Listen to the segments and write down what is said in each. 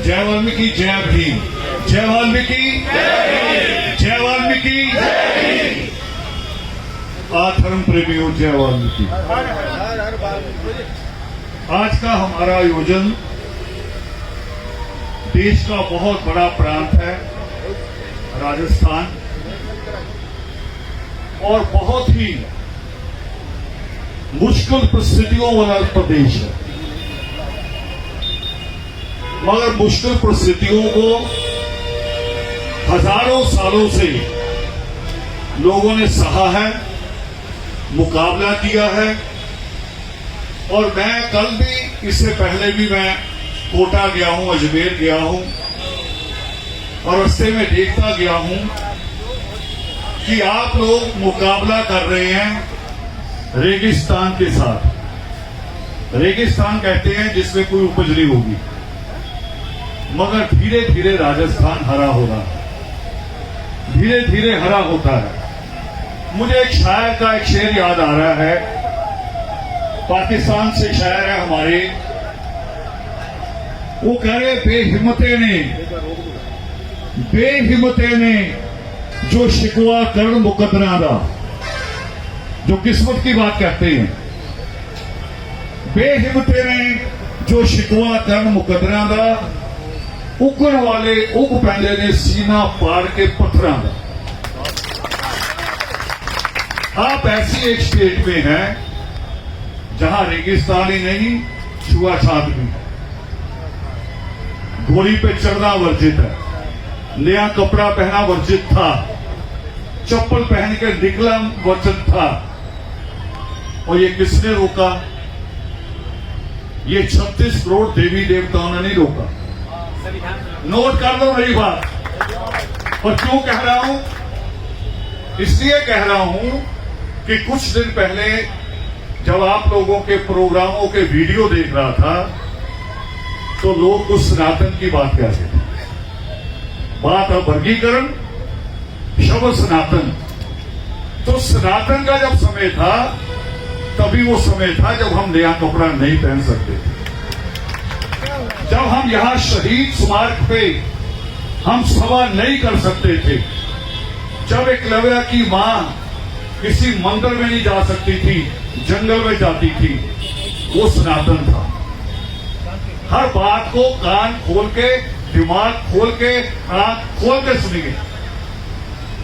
जय वाल्मीकि, जय भीम। जय वाल्मीकि, जय वाल्मीकि। धर्म प्रेमियों, जय वाल्मीकि। आज का हमारा आयोजन देश का बहुत बड़ा प्रांत है राजस्थान, और बहुत ही मुश्किल परिस्थितियों वाला प्रदेश है, मगर मुश्किल परिस्थितियों को हजारों सालों से लोगों ने सहा है, मुकाबला किया है। और मैं कल भी, इससे पहले भी मैं कोटा गया हूं, अजमेर गया हूं, और रास्ते में देखता गया हूं कि आप लोग मुकाबला कर रहे हैं रेगिस्तान के साथ। रेगिस्तान कहते हैं जिसमें कोई उपज नहीं होगी, मगर धीरे धीरे राजस्थान हरा हो रहा है, धीरे धीरे हरा होता है। मुझे एक शायर का एक शेर याद आ रहा है, पाकिस्तान से शायर है हमारे, वो कह रहे बेहिम्मते ने जो शिकवा कर मुकदरा दा, जो किस्मत की बात कहते हैं। बेहिम्मते ने जो शिकवा कर मुकदरा दा, उगन वाले उग पैंदे ने सीना पाड़ के पत्थरां दा। आप ऐसी एक स्टेट में हैं जहां रेगिस्तान ही नहीं, छुआछात भी है, घोड़ी पे चढ़ना वर्जित है, नया कपड़ा पहना वर्जित था, चप्पल पहन के निकला वर्जित था। और ये किसने रोका? ये 36 करोड़ देवी देवताओं ने नहीं रोका। नोट कर लो मेरी बात। और क्यों कह रहा हूं? इसलिए कह रहा हूं कि कुछ दिन पहले जब आप लोगों के प्रोग्रामों के वीडियो देख रहा था, तो लोग उस सनातन की बात कहते थे। बात अब वर्गीकरण, शब्द सनातन। तो सनातन का जब समय था, तभी वो समय था जब हम नया कपड़ा नहीं पहन सकते थे, जब हम यहां शहीद स्मारक पे हम सभा नहीं कर सकते थे, जब एकलव्य की मां किसी मंदिर में नहीं जा सकती थी, जंगल में जाती थी। वो सनातन था। हर बात को कान खोल के, दिमाग खोल के, आंख खोल के सुनिए।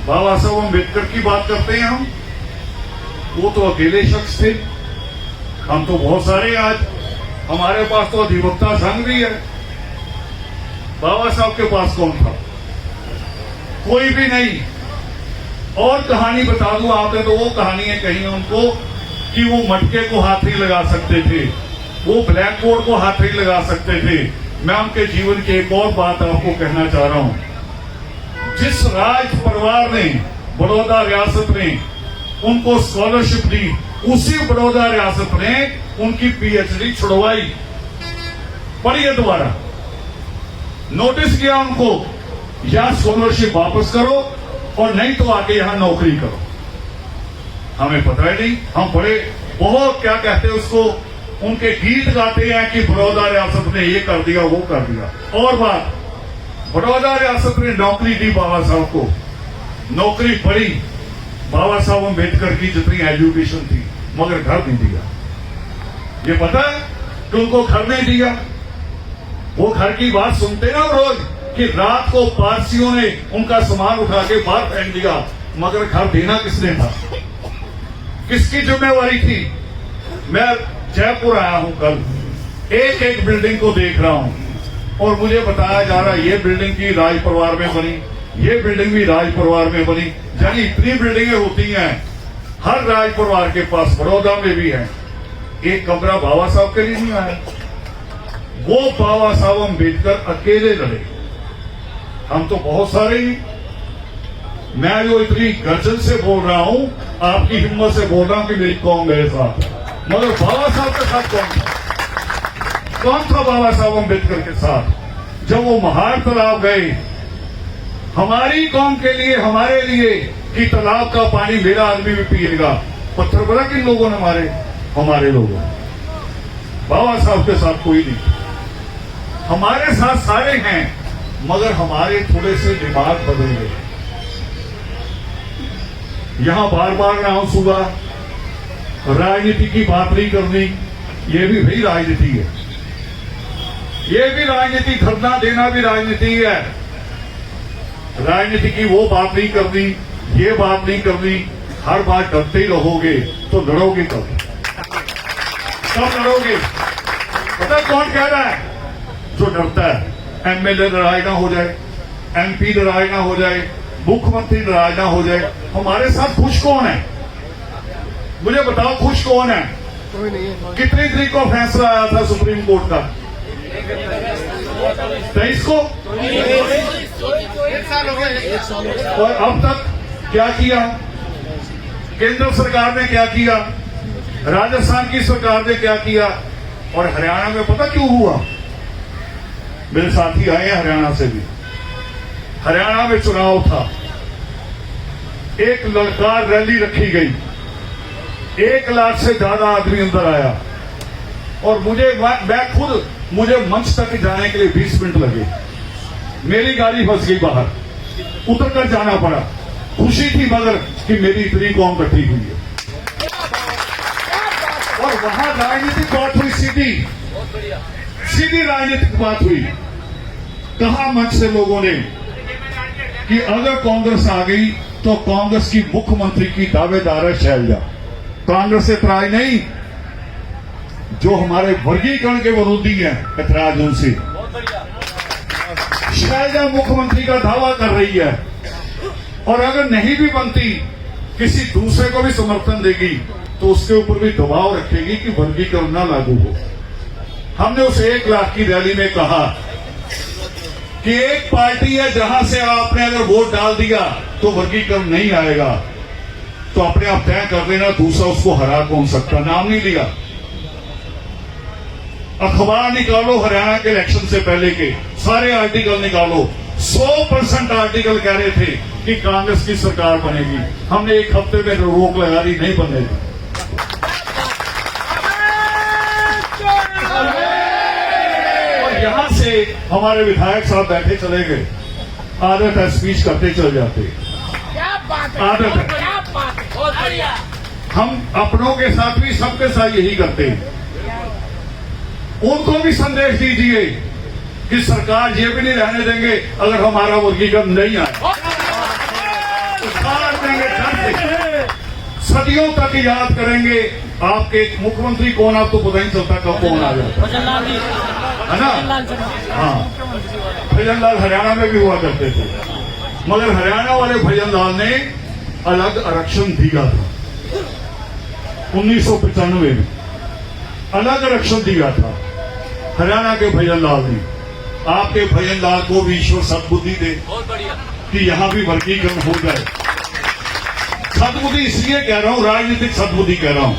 बाबा साहब अम्बेडकर की बात करते हैं हम, वो तो अकेले शख्स थे, हम तो बहुत सारे। आज हमारे पास तो अधिवक्ता संघ भी है। बाबा साहब के पास कौन था? कोई भी नहीं। और कहानी बता दूं आपने, तो वो कहानियां कही उनको कि वो मटके को हाथ नहीं लगा सकते थे, वो ब्लैक बोर्ड को हाथ नहीं लगा सकते थे। मैं उनके जीवन की एक और बात आपको कहना चाह रहा हूं। जिस राज परिवार ने, बड़ौदा रियासत ने उनको स्कॉलरशिप दी, उसी बड़ौदा रियासत ने उनकी पीएचडी छुड़वाई। पढ़िए दोबारा, नोटिस किया उनको, या स्कॉलरशिप वापस करो और नहीं तो आके यहां नौकरी करो। हमें पता है नहीं, हम बड़े बहुत क्या कहते हैं उसको, उनके गीत गाते हैं कि बड़ौदा रियासत ने ये कर दिया, वो कर दिया। और बात, बड़ौदा रियासत ने नौकरी दी बाबा साहब को, नौकरी पड़ी बाबा साहब अम्बेडकर की जितनी एजुकेशन थी, मगर घर नहीं दिया। ये पता है कि उनको घर नहीं दिया। वो घर की बात सुनते ना रोज कि रात को पारसियों ने उनका सामान उठा के बाहर फेंक दिया, मगर घर देना किसने था? किसकी जिम्मेवारी थी? मैं जयपुर आया हूं कल, एक एक बिल्डिंग को देख रहा हूं, और मुझे बताया जा रहा है ये बिल्डिंग की राज परिवार में बनी, ये बिल्डिंग भी राज परिवार में बनी। यानी इतनी बिल्डिंगें होती हैं हर राज परिवार के पास, बड़ौदा में भी है। एक कमरा बाबा साहब के लिए नहीं आया। वो बाबा साहब अम्बेडकर अकेले लड़े, हम तो बहुत सारे ही। मैं जो इतनी गर्जन से बोल रहा हूं, आपकी हिम्मत से बोल रहा हूं कि मेरी कौम मेरे साथ है, मगर बाबा साहब के साथ कौन था? कौन था बाबा साहब अम्बेडकर के साथ? जब वो महार तालाब गए हमारी कौम के लिए, हमारे लिए, कि तालाब का पानी मेरा आदमी भी पिएगा, पत्थर बना किन लोगों ने मारे? हमारे लोगों। बाबा साहब के साथ कोई नहीं। हमारे साथ सारे हैं, मगर हमारे थोड़े से दिमाग बदल गए। यहां बार बार अनाउंस हुआ, राजनीति की बात नहीं करनी, ये भी भाई राजनीति है, ये भी राजनीति, धरना देना भी राजनीति है। राजनीति की वो बात नहीं करनी, ये बात नहीं करनी, हर बार डरते ही रहोगे तो लड़ोगे कब? कब लड़ोगे? पता कौन कह रहा है? जो डरता है। एमएलए नाराज ना हो जाए, एमपी नाराज ना हो जाए, मुख्यमंत्री नाराज ना हो जाए। हमारे साथ खुश कौन है? मुझे बताओ, खुश कौन है? कोई नहीं है। कितनी तारीख को फैसला आया था सुप्रीम कोर्ट का? 23 को। एक साल हो गया। और अब तक क्या किया? केंद्र सरकार ने क्या किया? राजस्थान की सरकार ने क्या किया? और हरियाणा में पता क्यों हुआ? मेरे साथी आए हैं हरियाणा से भी। हरियाणा में चुनाव था, एक ललकार रैली रखी गई, 1 लाख से ज्यादा आदमी अंदर आया, और मुझे मंच तक जाने के लिए 20 मिनट लगे। मेरी गाड़ी फंस गई बाहर, उतर कर जाना पड़ा। खुशी थी मगर कि मेरी इतनी कौम इकट्ठी हुई है। और वहां राजनीतिक बात हुई, सीधी राजनीतिक बात हुई। कहा मंच से लोगों ने कि अगर कांग्रेस आ गई तो कांग्रेस की मुख्यमंत्री की दावेदार है शैलजा। कांग्रेस से इतराज नहीं, जो हमारे वर्गीकरण के विरोधी हैं इतराज उनसे। शैलजा मुख्यमंत्री का दावा कर रही है, और अगर नहीं भी बनती, किसी दूसरे को भी समर्थन देगी तो उसके ऊपर भी दबाव रखेगी कि वर्गीकरण न लागू हो। हमने उस 1 लाख की रैली में कहा कि एक पार्टी है जहां से आपने अगर वोट डाल दिया तो वर्गीकरण नहीं आएगा, तो अपने आप तय कर लेना दूसरा उसको हरा कौन सकता। नाम नहीं लिया। अखबार निकालो, हरियाणा के इलेक्शन से पहले के सारे आर्टिकल निकालो, 100% आर्टिकल कह रहे थे कि कांग्रेस की सरकार बनेगी। हमने 1 हफ्ते में रोक लगा दी, नहीं बनेगी। और यहां से हमारे विधायक साहब बैठे चले गए। आदत है स्पीच करते चले जाते, आदत है। हम अपनों के साथ भी सबके साथ यही करते हैं। उनको भी संदेश दीजिए कि सरकार ये भी नहीं रहने देंगे अगर हमारा वर्गीकरण नहीं आए। उखाड़ देंगे घर से, सदियों तक याद करेंगे। आपके मुख्यमंत्री कौन, आपको पता नहीं चलता कब कौन आ जाता है ना। हाँ, भजनलाल हरियाणा में भी हुआ करते थे, मगर हरियाणा वाले भजनलाल ने अलग आरक्षण दिया था। 1995 में अलग आरक्षण दिया था हरियाणा के भजनलाल ने। आपके भजनलाल को भी ईश्वर सद्बुद्धि दे कि यहां भी वर्गीकरण हो जाए। सद्बुद्धि इसलिए कह रहा हूं, राजनीतिक सद्बुद्धि कह रहा हूं।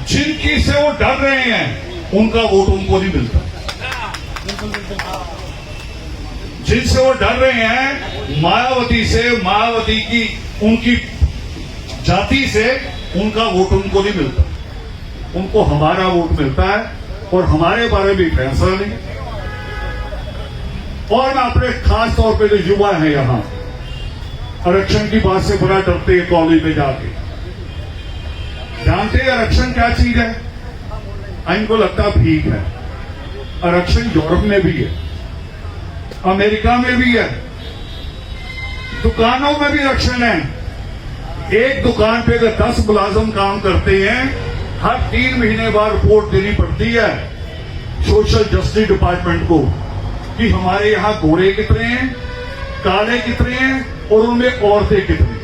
जिनकी से वो डर रहे हैं उनका वोट उनको नहीं मिलता। जिनसे वो डर रहे हैं, मायावती से, मायावती की उनकी जाति से, उनका वोट उनको नहीं मिलता। उनको हमारा वोट मिलता है, और हमारे बारे में फैसला नहीं। और मैं अपने खास तौर पे जो युवा हैं यहां, आरक्षण की बात से बड़ा डरते हैं कॉलेज में जाके। जानते हैं आरक्षण क्या चीज है? इनको लगता ठीक है। आरक्षण यूरोप में भी है, अमेरिका में भी है, दुकानों में भी आरक्षण है। एक दुकान पे अगर 10 मुलाजिम काम करते हैं, हर 3 महीने बाद रिपोर्ट देनी पड़ती है सोशल जस्टिस डिपार्टमेंट को कि हमारे यहां गोरे कितने हैं, काले कितने हैं, और उनमें औरतें कितनी,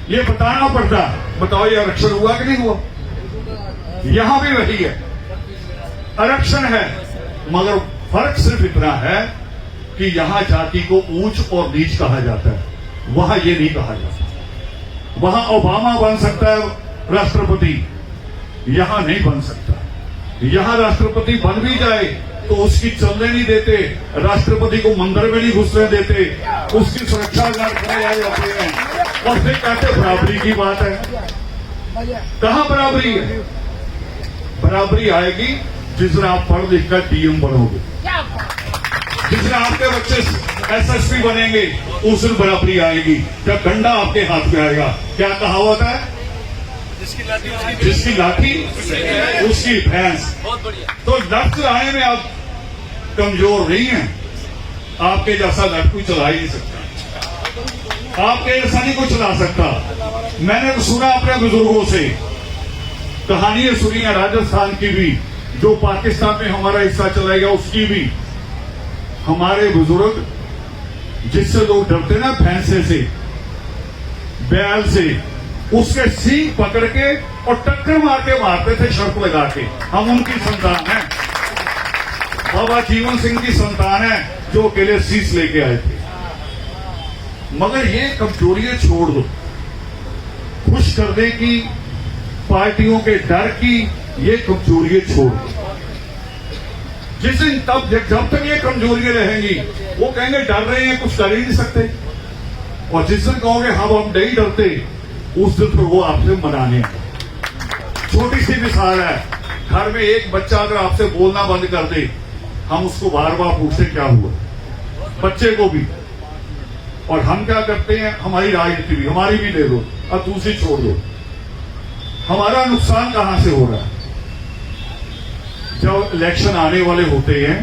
ये बताना पड़ता। बताओ ये आरक्षण हुआ कि नहीं हुआ? यहां भी वही है, आरक्षण है, मगर फर्क सिर्फ इतना है कि यहां जाति को ऊंच और नीच कहा जाता है, वहां ये नहीं कहा जाता। वहां ओबामा बन सकता है राष्ट्रपति, यहां नहीं बन सकता। यहां राष्ट्रपति बन भी जाए तो उसकी चलने नहीं देते, राष्ट्रपति को मंदिर में नहीं घुसने देते, उसकी सुरक्षा गार्ड खड़े आए जाते हैं, और फिर कहते बराबरी की बात है। कहां बराबरी है? बराबरी आएगी जिस दिन आप पढ़ लिख कर डीएम बनोगे, जिस दिन आपके बच्चे एसएसपी बनेंगे, उस दिन बराबरी आएगी जब डंडा आपके हाथ में आएगा। क्या कहावत है? जिसकी लाठी उसकी भैंस। तो लठ चलाने में आप कमजोर नहीं है। आपके जैसा लठ कोई चला ही नहीं सकता, आपके जैसा नहीं कोई चला सकता। मैंने तो सुना अपने बुजुर्गों से, कहानियां सुनी है राजस्थान की भी, जो पाकिस्तान में हमारा हिस्सा चला गया उसकी भी। हमारे बुजुर्ग, जिससे लोग डरते ना, भैंसे से, बैल से, उसके सींग पकड़ के और टक्कर मार के मारते थे, शर्त लगा के। हम उनकी संतान हैं, बाबा जीवन सिंह की संतान है, जो अकेले शीश लेके आए थे। मगर ये कमजोरियां छोड़ दो, खुश करने की, पार्टियों के डर की ये कमजोरियां छोड़ दो। जिस दिन तब जब तक ये कमजोरियां रहेंगी, वो कहेंगे डर रहे हैं, कुछ कर ही नहीं सकते। और जिस दिन कहोगे हम नहीं डरते, उस दिन फिर वो आपसे मनाने। छोटी सी मिसाल है, घर में एक बच्चा अगर आपसे बोलना बंद कर दे, हम उसको बार बार पूछते क्या हुआ, बच्चे को भी। और हम क्या करते हैं, हमारी राजनीति भी, हमारी भी ले लो, अब दूसरी छोड़ दो। हमारा नुकसान कहां से हो रहा है? जब इलेक्शन आने वाले होते हैं,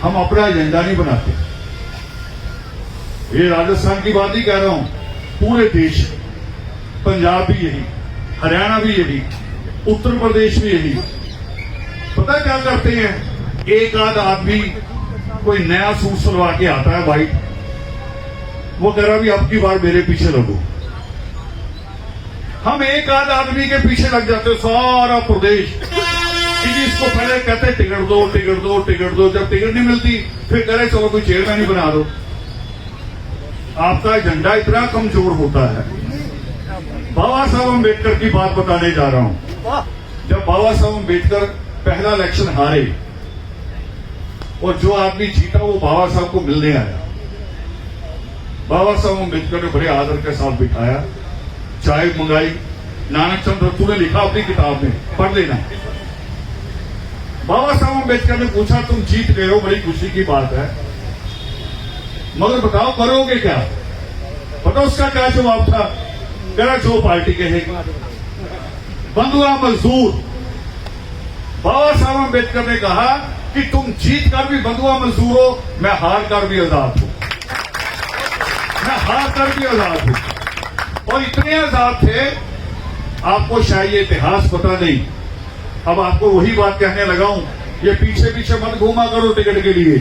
हम अपना एजेंडा नहीं बनाते। ये राजस्थान की बात ही कह रहा हूं, पूरे देश, पंजाब भी यही, हरियाणा भी यही, उत्तर प्रदेश भी यही। पता क्या करते हैं, एक आध आदमी कोई नया सूट सलवा के आता है भाई, वो कह रहा भी अब की बार मेरे पीछे लगो। हम एक आध आदमी के पीछे लग जाते, सारा प्रदेश कि इसको पहले कहते टिकट दो टिकट दो टिकट दो, जब टिकट नहीं मिलती फिर करे चलो कोई चेयरमैन ही बना दो। आपका एजेंडा इतना कमजोर होता है। बाबा साहब अम्बेडकर की बात बताने जा रहा हूं। जब बाबा साहब अम्बेडकर पहला इलेक्शन हारे और जो आदमी जीता वो बाबा साहब को मिलने आया, बाबा साहब अम्बेडकर ने बड़े आदर के साथ बिठाया, चाय मंगाई। नानक चंद्र रत्तू ने लिखा अपनी किताब में, पढ़ लेना। बाबा साहब अम्बेडकर ने पूछा तुम जीत गए हो, बड़ी खुशी की बात है, मगर बताओ करोगे क्या? पता उसका क्या जवाब था? कह रहा जो पार्टी कहेगी। बंधुआ मजदूर, बाबा साहब अम्बेडकर ने कहा कि तुम जीत कर भी बंधुआ मजदूर हो, मैं हार कर भी आजाद हूं, मैं हार कर भी आजाद हूं। और इतने आजाद थे, आपको शायद ये इतिहास पता नहीं। अब आपको वही बात कहने लगा हूं, ये पीछे पीछे मत घूमा करो टिकट के लिए।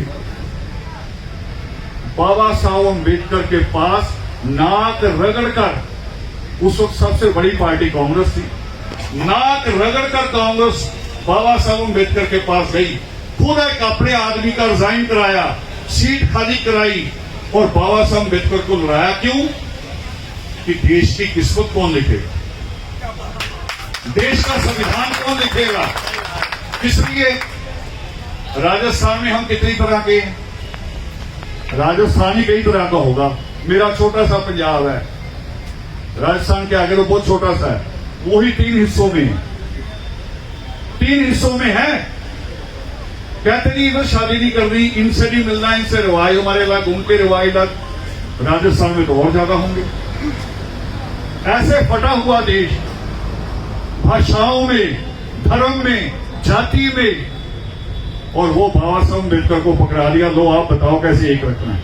बाबा साहब अम्बेडकर के पास नाक रगड़कर, उस वक्त सबसे बड़ी पार्टी कांग्रेस थी, नाक रगड़कर कांग्रेस बाबा साहब अम्बेडकर के पास गई, खुद एक अपने आदमी का रिजाइन कराया, सीट खाली कराई और बाबा साहब अम्बेडकर को लड़ाया। क्यों? कि देश की किस्मत कौन लिखेगा, देश का संविधान कौन लिखेगा। इसलिए राजस्थान में हम कितनी तरह के, राजस्थान ही कई तरह का होगा। मेरा छोटा सा पंजाब है, राजस्थान के आगे तो बहुत छोटा सा है, वो ही 3 हिस्सों में है, 3 हिस्सों में है। कहते नहीं इधर शादी नहीं करनी, इनसे नहीं मिलना, इनसे रिवाज हमारे अलग, उनके रिवाज अलग। राजस्थान में तो और ज्यादा होंगे। ऐसे फटा हुआ देश, भाषाओं में, धर्म में, जाति में, और वो बाबा साहब अम्बेडकर को पकड़ा लिया। लो आप बताओ कैसे एक रखना है,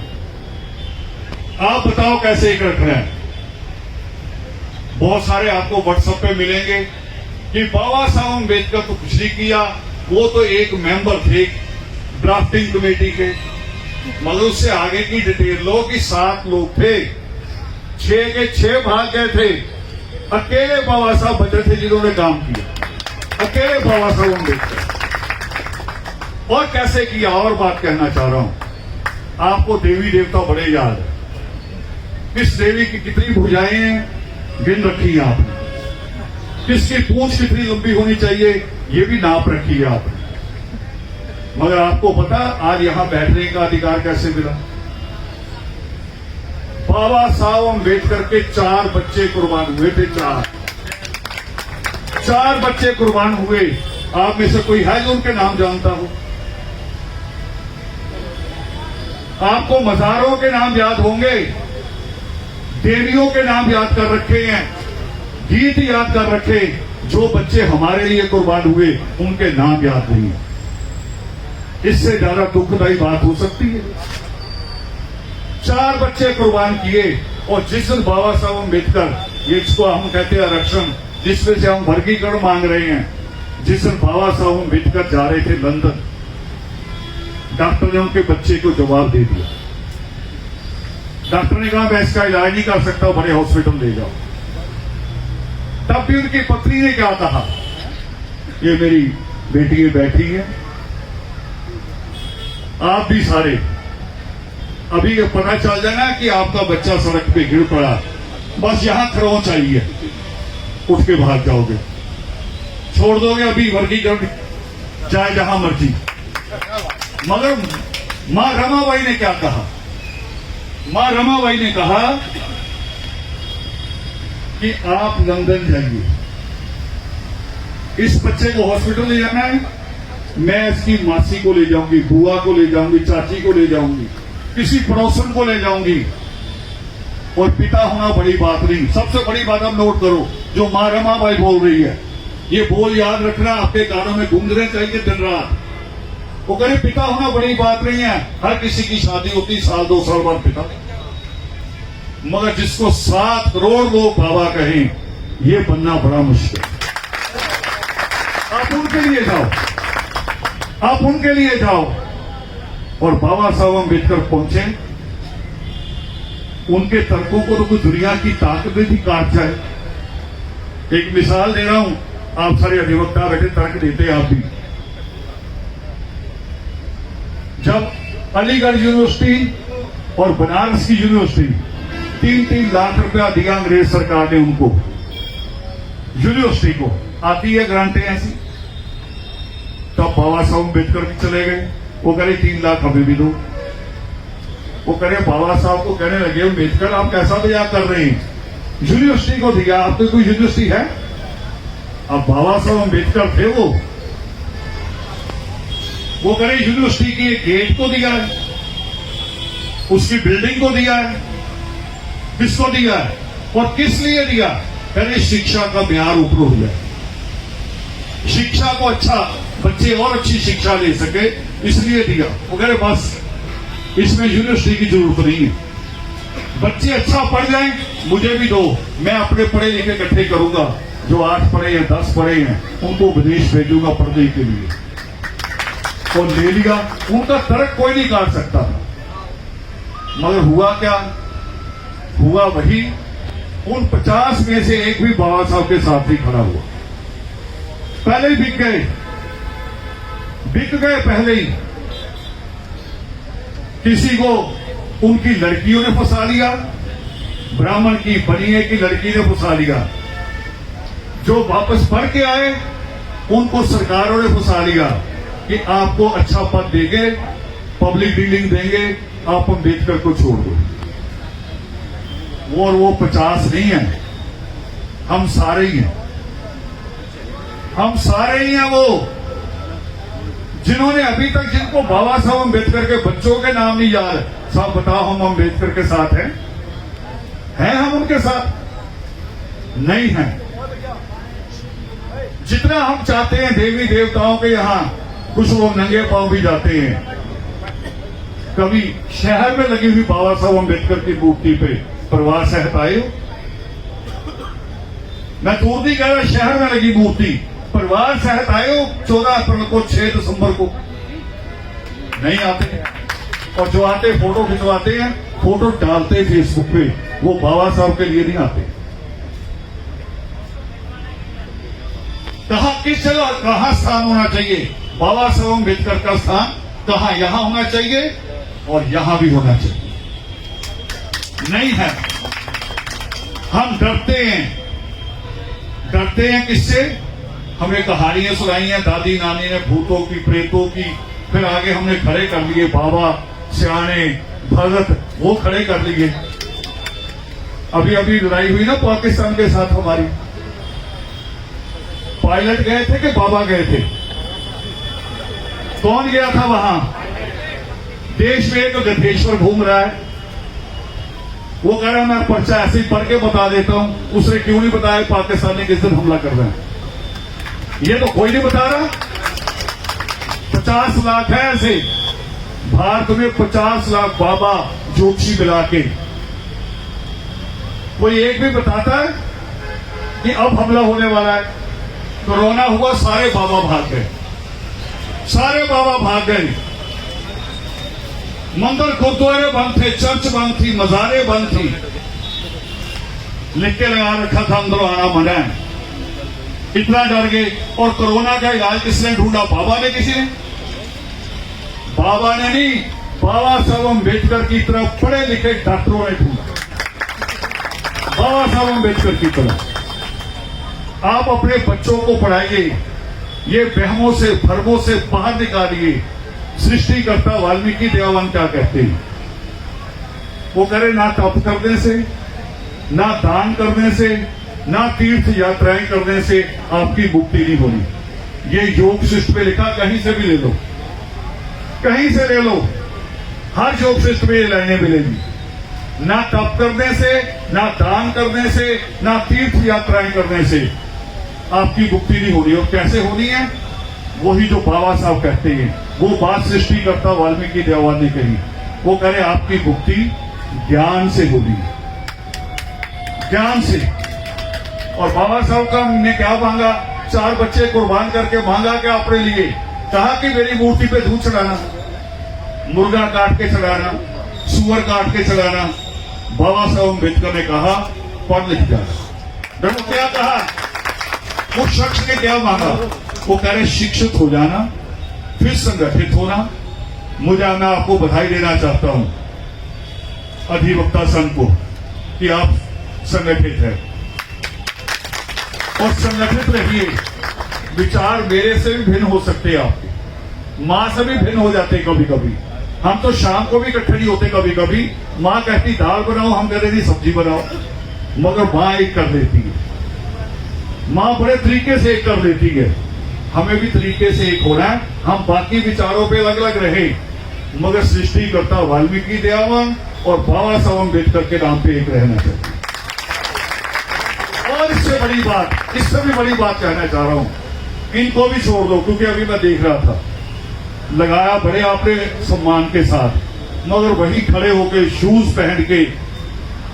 आप बताओ कैसे एक रखना है। बहुत सारे आपको व्हाट्सएप पे मिलेंगे कि बाबा साहब अम्बेडकर तो कुछ नहीं किया, वो तो एक मेंबर थे ड्राफ्टिंग कमेटी के। मगर उससे आगे की डिटेल लो कि 7 लोग थे, 6 के 6 भाग गए थे, अकेले बाबा साहब बचे थे जिन्होंने काम किया, अकेले बाबा साहब अम्बेडकर। और कैसे किया, और बात कहना चाह रहा हूं। आपको देवी देवता बड़े याद है, किस देवी की कितनी भुजाएं गिन रखी है आपने, किसकी पूंछ कितनी लंबी होनी चाहिए ये भी नाप रखी है आपने। मगर आपको पता आज यहां बैठने का अधिकार कैसे मिला? बाबा साहब अम्बेडकर के 4 बच्चे कुर्बान हुए थे, 4 बच्चे कुर्बान हुए। आप में से कोई है जो उनके नाम जानता हो? आपको मज़ारों के नाम याद होंगे, देवियों के नाम याद कर रखे हैं, गीत याद कर रखे। जो बच्चे हमारे लिए कुर्बान हुए उनके नाम याद नहीं है। इससे ज्यादा दुखदायी बात हो सकती है? 4 बच्चे कुर्बान किए, और जिस दिन बाबा साहब अम्बेडकर, जिसको हम कहते हैं आरक्षण, जिसमें से हम वर्गीकरण मांग रहे हैं, जिस दिन बाबा साहब अम्बेडकर जा रहे थे लंदन, डॉक्टर ने उनके बच्चे को जवाब दे दिया। डॉक्टर ने कहा मैं इसका इलाज नहीं कर सकता, बड़े हॉस्पिटल ले जाओ। तब भी उनकी पत्नी ने क्या कहा, ये मेरी बेटी बैठी है, आप भी सारे अभी ये पता चल जाना कि आपका बच्चा सड़क पे गिर पड़ा, बस यहां खड़ो चाहिए, उठ के भाग जाओगे, छोड़ दोगे अभी वर्गीकरण, चाहे जहां मर्जी। मगर मां रमाबाई ने क्या कहा? मां रमाबाई ने कहा कि आप लंदन जाइए, इस बच्चे को हॉस्पिटल ले जाना है, मैं इसकी मासी को ले जाऊंगी, बुआ को ले जाऊंगी, चाची को ले जाऊंगी, किसी पड़ोसन को ले जाऊंगी, और पिता होना बड़ी बात नहीं। सबसे बड़ी बात आप नोट करो, जो मां रमाबाई बोल रही है, ये बोल याद रखना, आपके कानों में गूंजने चाहिए दिन रात। वो कहे पिता होना बड़ी बात नहीं है, हर किसी की शादी होती 1-2 साल बाद पिता, मगर जिसको 7 करोड़ लोग बाबा कहें, ये बनना बड़ा मुश्किल। आप उनके लिए जाओ, आप उनके लिए जाओ। और बाबा साहब अम्बेडकर पहुंचे, उनके तर्कों को तो कोई दुनिया की ताकत भी काट जाए। एक मिसाल दे रहा हूं, आप सारे अधिवक्ता बैठे तर्क देते आप भी। जब अलीगढ़ यूनिवर्सिटी और बनारस की यूनिवर्सिटी 3-3 लाख रुपया दिया अंग्रेज सरकार ने उनको, यूनिवर्सिटी को आती है ग्रांटें ऐसी, तब बाबा साहब अम्बेडकर भी चले गए। वो कह रहे 3 लाख हमें भी दो। वो कह रहे बाबा साहब को कहने लगे अम्बेडकर आप कैसा मजाक कर रहे हैं, यूनिवर्सिटी को दिया, आप तो कोई यूनिवर्सिटी है? अब बाबा साहब अम्बेडकर थे वो कह रहे यूनिवर्सिटी की एक गेट को दिया है, उसकी बिल्डिंग को दिया है, किसको दिया है और किस लिए दिया? कह रहे शिक्षा का म्यार ऊपर हो जाए, शिक्षा को अच्छा, बच्चे और अच्छी शिक्षा ले सके, इसलिए दिया। वो कह रहे बस इसमें यूनिवर्सिटी की जरूरत नहीं है, बच्चे अच्छा पढ़ जाएं, मुझे भी दो, मैं अपने पढ़े लिखे इकट्ठे करूंगा, जो 8 पढ़े हैं 10 पढ़े हैं उनको विदेश भेजूंगा पढ़ने के लिए। और ले लिया, उनका तर्क कोई नहीं काट सकता। मगर हुआ क्या? हुआ वही, उन 50 में से एक भी बाबा साहब के साथ ही खड़ा हुआ। पहले ही बिक गए पहले ही। किसी को उनकी लड़कियों ने फंसा लिया, ब्राह्मण की बनिए की लड़की ने फंसा लिया। जो वापस पढ़ के आए उनको सरकारों ने फंसा लिया कि आपको अच्छा पद देंगे, पब्लिक डीलिंग देंगे, आप अम्बेडकर को छोड़ दो। वो 50 नहीं है, हम सारे ही हैं, हम सारे ही हैं। वो जिन्होंने अभी तक, जिनको बाबा साहब अम्बेडकर के बच्चों के नाम नहीं याद, साहब बताओ हम अम्बेडकर के साथ हैं हम उनके साथ? नहीं हैं। जितना हम चाहते हैं देवी देवताओं के यहां, कुछ लोग नंगे पांव भी जाते हैं। कभी शहर में लगी हुई बाबा साहब अम्बेडकर की मूर्ति पे परिवार सहित आए हो? मैं दूर नहीं कह रहा, शहर में लगी मूर्ति परिवार सहित आए हो 14 अप्रैल को, 6 दिसंबर को? नहीं आते। और जो आते फोटो खिंचवाते हैं, फोटो डालते फेसबुक पे, वो बाबा साहब के लिए नहीं आते। कहां, किस जगह, कहां स्थान होना चाहिए बाबा साहब अम्बेडकर का स्थान? कहां? यहां होना चाहिए और यहां भी होना चाहिए। नहीं है। हम डरते हैं किससे? हमें कहानियां सुनाई हैं दादी नानी ने, भूतों की, प्रेतों की, फिर आगे हमने खड़े कर लिए बाबा, सियाने, भगत, वो खड़े कर लिए। अभी लड़ाई हुई ना पाकिस्तान के साथ हमारी, पायलट गए थे कि बाबा गए थे? कौन गया था वहां? देश में एक गधेश्वर घूम रहा है, वो कह रहा है मैं पर्चा ऐसे ही पढ़ के बता देता हूं। उसने क्यों नहीं बताया पाकिस्तानी किस दिन हमला कर रहे हैं? ये तो कोई नहीं बता रहा। 50 लाख है ऐसे भारत में, 50 लाख बाबा ज्योतिषी मिला के। कोई एक भी बताता है कि अब हमला होने वाला है? कोरोना हुआ, सारे बाबा भाग गए, सारे बाबा भाग गए। मंदिर गुरुद्वारे बंद थे, चर्च बंद थी, मजारे बंद थी। लिख के लगा रखा था अंदर आना मना है। इतना डर गए। और कोरोना का इलाज किसने ढूंढा? बाबा ने? किसी ने? बाबा ने नहीं, बाबा साहब अम्बेडकर की तरह पढ़े लिखे डॉक्टरों ने ढूंढा। बाबा साहब अम्बेडकर की तरह आप अपने बच्चों को पढ़ाइए, ये वहमों से भ्रमों से बाहर निकालिए। सृष्टिकर्ता वाल्मीकि देवान क्या कहते हैं? वो करे ना तप करने से, ना दान करने से, ना तीर्थ यात्राएं करने से आपकी मुक्ति नहीं होनी। ये योग शिष्ट पे लिखा, कहीं से भी ले लो, कहीं से ले लो, हर योग शिष्ट में ये लाइनें मिलेगी। ना तप करने से, ना दान करने से, ना तीर्थ यात्राएं करने से आपकी मुक्ति नहीं होनी। और कैसे होनी है? वही जो बाबा साहब कहते हैं, वो बात सृष्टिकर्ता वाल्मीकि देवान ने कही। वो कह रहे आपकी मुक्ति ज्ञान से होगी, ज्ञान से। और बाबा साहब का ने क्या मांगा? 4 बच्चे कुर्बान करके मांगा क्या अपने लिए? कहा कि मेरी मूर्ति पे दूध चढ़ाना, मुर्गा काट के चढ़ाना, सुअर काट के चढ़ाना। बाबा साहब अम्बेडकर ने कहा पढ़ लिख जाना। देखो क्या कहा, उस शख्स ने क्या मांगा? वो कह रहे शिक्षित हो जाना, फिर संगठित होना। मुझे मैं आपको बधाई देना चाहता हूं अधिवक्ता संघ को कि आप संगठित हैं और संगठित रहिए। विचार मेरे से भी भिन्न हो सकते हैं, आपके मां से भी भिन्न हो जाते कभी कभी। हम तो शाम को भी इकट्ठे नहीं होते कभी कभी। मां कहती दाल बनाओ, हम कहते नहीं सब्जी बनाओ, मगर मां एक कर देती है। मां बड़े तरीके से एक कर देती है। हमें भी तरीके से एक होना है। हम बाकी विचारों पे अलग अलग रहे, मगर सृष्टिकर्ता वाल्मीकि देवान और बाबा साहब अम्बेडकर के नाम पे एक रहना चाहिए। और इससे बड़ी बात, इससे भी बड़ी बात कहना चाह रहा हूं, इनको भी छोड़ दो, क्योंकि अभी मैं देख रहा था लगाया बड़े आपने सम्मान के साथ, मगर वही खड़े होके शूज पहन के,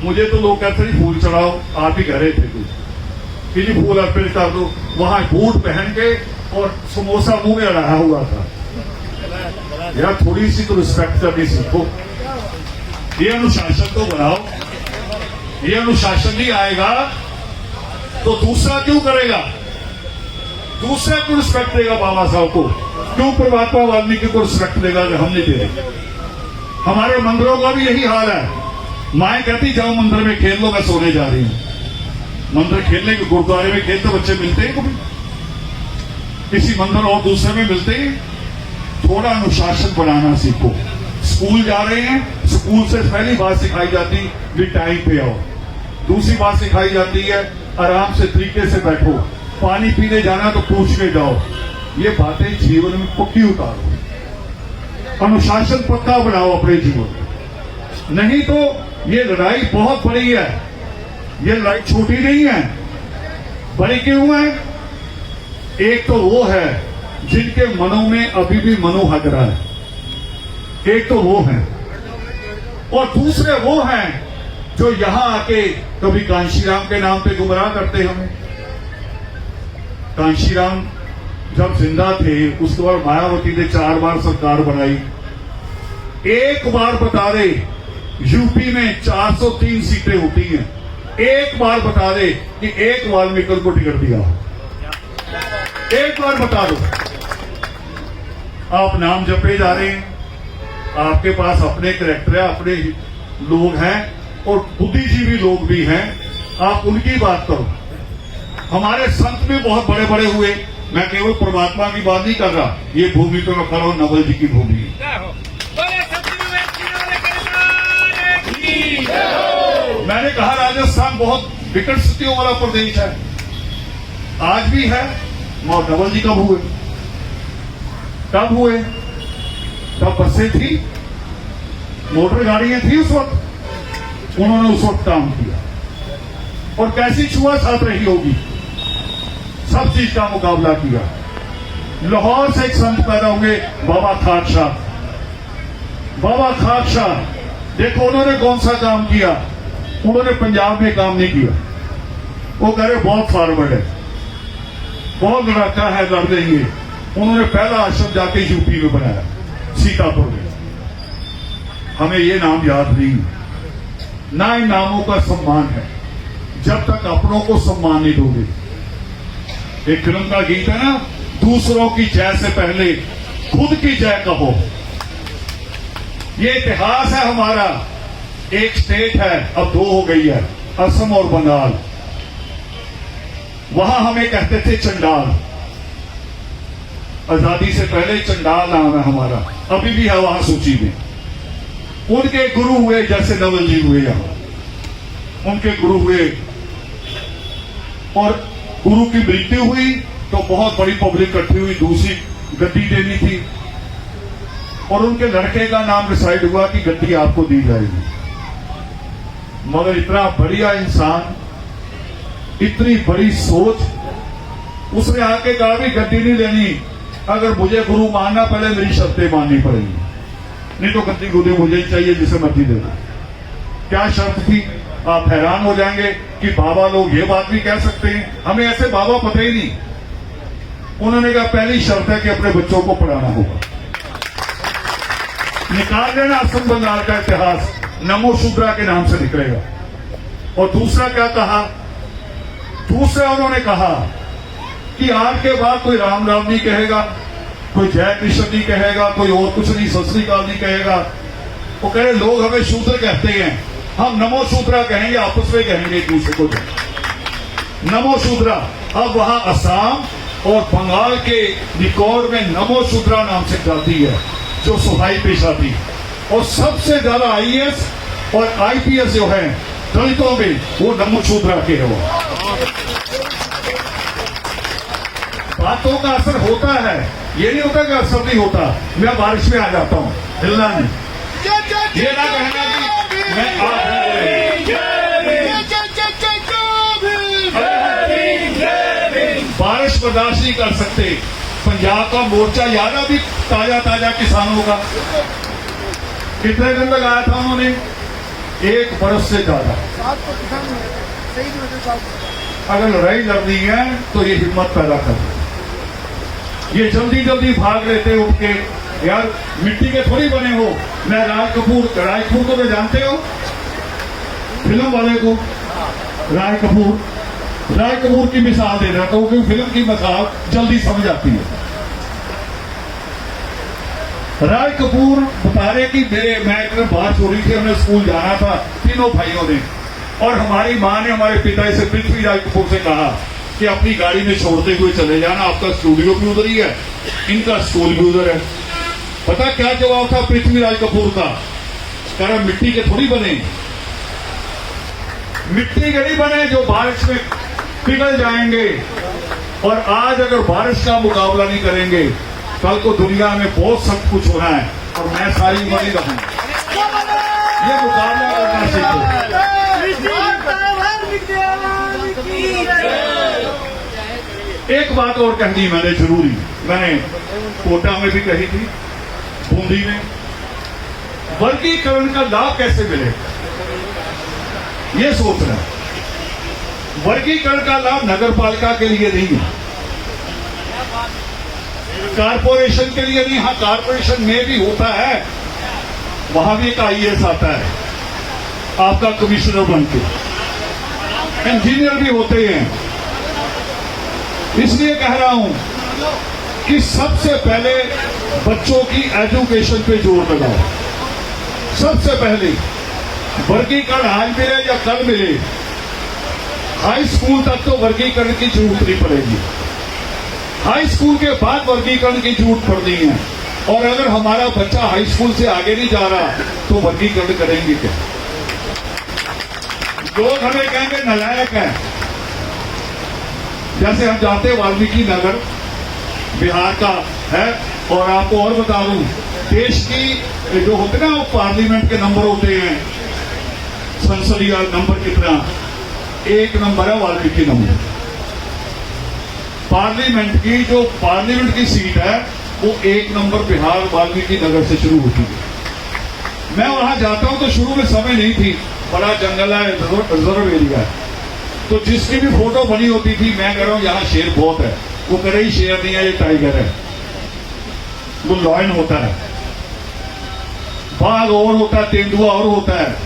मुझे तो लोग कहते हैं फूल चढ़ाओ, आप ही कह रहे थे कुछ कि फूल अर्पित कर दो। वहां बूट पहन के और समोसा मुंह में अड़ाया हुआ था। यार थोड़ी सी तो रिस्पेक्ट करनी सीखो। ये अनुशासन तो बनाओ। ये अनुशासन नहीं आएगा तो दूसरा क्यों करेगा? दूसरा क्यों रिस्पेक्ट देगा बाबा साहब को? क्यों परमात्मा वाल्मीकि को रिस्पेक्ट देगा कि हम नहीं दे रहे? हमारे मंदिरों का भी यही हाल है। माए कहती जाओ मंदिर में खेल लो, मैं सोने जा रही हूं। मंदिर खेलने के, गुरुद्वारे में खेलते बच्चे मिलते हैं कभी? किसी मंदिर और दूसरे में मिलते हैं? थोड़ा अनुशासन बनाना सीखो। स्कूल जा रहे हैं, स्कूल से पहली बात सिखाई जाती भी टाइम पे आओ। दूसरी बात सिखाई जाती है आराम से तरीके से बैठो। पानी पीने जाना तो पूछ के जाओ। ये बातें जीवन में पक्की उतारो। अनुशासन पक्का बनाओ अपने जीवन में। नहीं तो ये लड़ाई बहुत बड़ी है। ये लड़ाई छोटी नहीं है। बड़ी क्यों है? एक तो वो है जिनके मनों में अभी भी मनोहगरा है, एक तो वो है, और दूसरे वो हैं जो यहां आके कभी कांशीराम के नाम पे गुमराह करते हमें। कांशीराम जब जिंदा थे उसके बाद मायावती ने 4 बार सरकार बनाई। एक बार बता दे यूपी में 403 सीटें होती हैं, एक बार बता दे कि एक वाल्मीकि को टिकट दिया। एक बार बता दो। आप नाम जपे जा रहे हैं, आपके पास अपने कैरेक्टर है, अपने लोग हैं और बुद्धिजीवी लोग भी हैं, आप उनकी बात करो। हमारे संत भी बहुत बड़े बड़े हुए। मैं केवल परमात्मा की बात नहीं कर रहा, ये भूमि तो मैं कर रहा हूं नवल जी की भूमि। मैंने कहा राजस्थान बहुत विकट स्थितियों वाला प्रदेश है, आज भी है और नवल जी कब हुए? कब हुए? तब बसें थी, मोटर गाड़ियां थी उस वक्त, उन्होंने उस वक्त काम किया। और कैसी छुआछूत रही होगी, सब चीज का मुकाबला किया। लाहौर से एक संत पैदा हुए, बाबा खाक शाह। बाबा खाक शाह, देखो उन्होंने कौन सा काम किया। उन्होंने पंजाब में काम नहीं किया, वो कह रहे बहुत फॉरवर्ड है, बहुत लड़ाका है, लड़ देंगे। उन्होंने पहला आश्रम जाके यूपी में बनाया, सीतापुर में। हमें ये नाम याद नहीं, ना इन नामों का सम्मान है जब तक अपनों को सम्मान नहीं दोगे। एक फिल्म का गीत है ना, दूसरों की जय से पहले खुद की जय कहो। ये इतिहास है हमारा। एक स्टेट है, अब दो हो गई है, असम और बंगाल। वहां हमें कहते थे चंडाल, आजादी से पहले चंडाल नाम है हमारा, अभी भी है वहां सूची में। उनके गुरु हुए जैसे नवल जी हुए, यहां उनके गुरु हुए, और गुरु की मृत्यु हुई तो बहुत बड़ी पब्लिक इकट्ठी हुई, दूसरी गद्दी देनी थी, और उनके लड़के का नाम डिसाइड हुआ कि गद्दी आपको दी जाएगी। मगर इतना बढ़िया इंसान, इतनी बड़ी सोच, उसने आके कहा भी गद्दी नहीं लेनी, अगर मुझे गुरु मानना पहले मेरी शर्तें माननी पड़ेगी, नहीं तो गद्दी गुरु मुझे ही चाहिए, जिसे मर्जी दे दो। क्या शर्त थी? आप हैरान हो जाएंगे कि बाबा लोग ये बात भी कह सकते हैं, हमें ऐसे बाबा पता ही नहीं। उन्होंने कहा पहली शर्त है कि अपने बच्चों को पढ़ाना होगा। निकाल देना असम बंगाल का इतिहास, नमो शूद्रा के नाम से निकलेगा। और दूसरा क्या कहा? दूसरा उन्होंने कहा कि आज के बाद कोई राम राम नहीं कहेगा, कोई जय कृष्ण नहीं कहेगा, कोई और कुछ नहीं, सत श्री अकाल नहीं कहेगा। वो कह रहे लोग हमें शूद्र कहते हैं, हम नमो शूद्रा कहेंगे, आपस में कहेंगे एक दूसरे को नमो शूद्रा। अब वहां असम और बंगाल के रिकॉर्ड में नमो शूद्रा नाम से जाती है, जो सफाई पेशा थी। और सबसे ज्यादा आईएएस और आईपीएस जो है दलितों में, वो नमो शूद्रा के है। बातों का असर होता है, ये नहीं होता कि असर नहीं होता। मैं बारिश में आ जाता हूं, हिलना नहीं, ये ना कहना कि मैं बारिश बर्दाश्त नहीं कर सकते। पंजाब का मोर्चा याद अभी ताजा ताजा किसानों का, कितने दिन लगाया था उन्होंने? 1 बरस से ज्यादा। अगर लड़ाई लड़नी है तो ये हिम्मत पैदा कर। ये जल्दी जल्दी भाग लेते उठ के, यार मिट्टी के थोड़ी बने हो। मैं राज कपूर को तो जानते हो, फिल्म वाले को, राज कपूर की मिसाल दे रहा था, क्योंकि फिल्म की मिसाल जल्दी समझ आती है। राज कपूर बता रहे कि मैं एक दिन बात हो रही थी, हमने स्कूल जाना था तीनों भाइयों ने, और हमारी माँ ने हमारे पिता से पृथ्वीराज कपूर से कहा कि अपनी गाड़ी में छोड़ते हुए चले जाना, आपका स्टूडियो भी उधर ही है, इनका स्कूल भी उधर है। पता क्या जवाब था पृथ्वीराज कपूर का? कह रहा मिट्टी के थोड़ी बने, मिट्टी के नहीं बने जो बारिश में पिघल जाएंगे। और आज अगर बारिश का मुकाबला नहीं करेंगे, कल को दुनिया में बहुत सब कुछ होना है, और मैं सारी उम्र ही रहूंगा। ये मुकाबला करना सीखो। एक बात और कह दी मैंने जरूरी, मैंने कोटा में भी कही थी, बूंदी में। वर्गीकरण का लाभ कैसे मिले, ये सोचना। वर्गीकरण का लाभ नगर पालिका के लिए नहीं है, कारपोरेशन के लिए नहीं। हाँ, कारपोरेशन में भी होता है, वहां भी एक आईएएस आता है आपका कमिश्नर बनके, इंजीनियर भी होते हैं। इसलिए कह रहा हूं कि सबसे पहले बच्चों की एजुकेशन पे जोर लगाओ। सबसे पहले वर्गीकरण आज मिले या कल मिले, हाई स्कूल तक तो वर्गीकरण की जरूरत नहीं पड़ेगी। हाई स्कूल के बाद वर्गीकरण की जरूरत पड़नी है। और अगर हमारा बच्चा हाई स्कूल से आगे नहीं जा रहा तो वर्गीकरण करेंगे क्या? लोग हमें कहेंगे नालायक है, जैसे हम जाते हैं वाल्मीकि नगर बिहार का है, और आपको और बता दूं, देश की जो होते ना पार्लियामेंट के नंबर होते हैं, संसदीय नंबर कितना, 1 नंबर है वाल्मीकि नंबर। पार्लियामेंट की सीट है वो 1 नंबर बिहार वाल्मीकि नगर से शुरू होती है। मैं वहां जाता हूं तो शुरू में समय नहीं थी, बड़ा जंगल है, रिजर्व एरिया है, तो जिसकी भी फोटो बनी होती थी मैं कह रहा हूं यहाँ शेर बहुत है, वो कह रही शेर नहीं है, ये टाइगर है, वो लॉयन होता है, बाघ और होता है, तेंदुआ और होता है।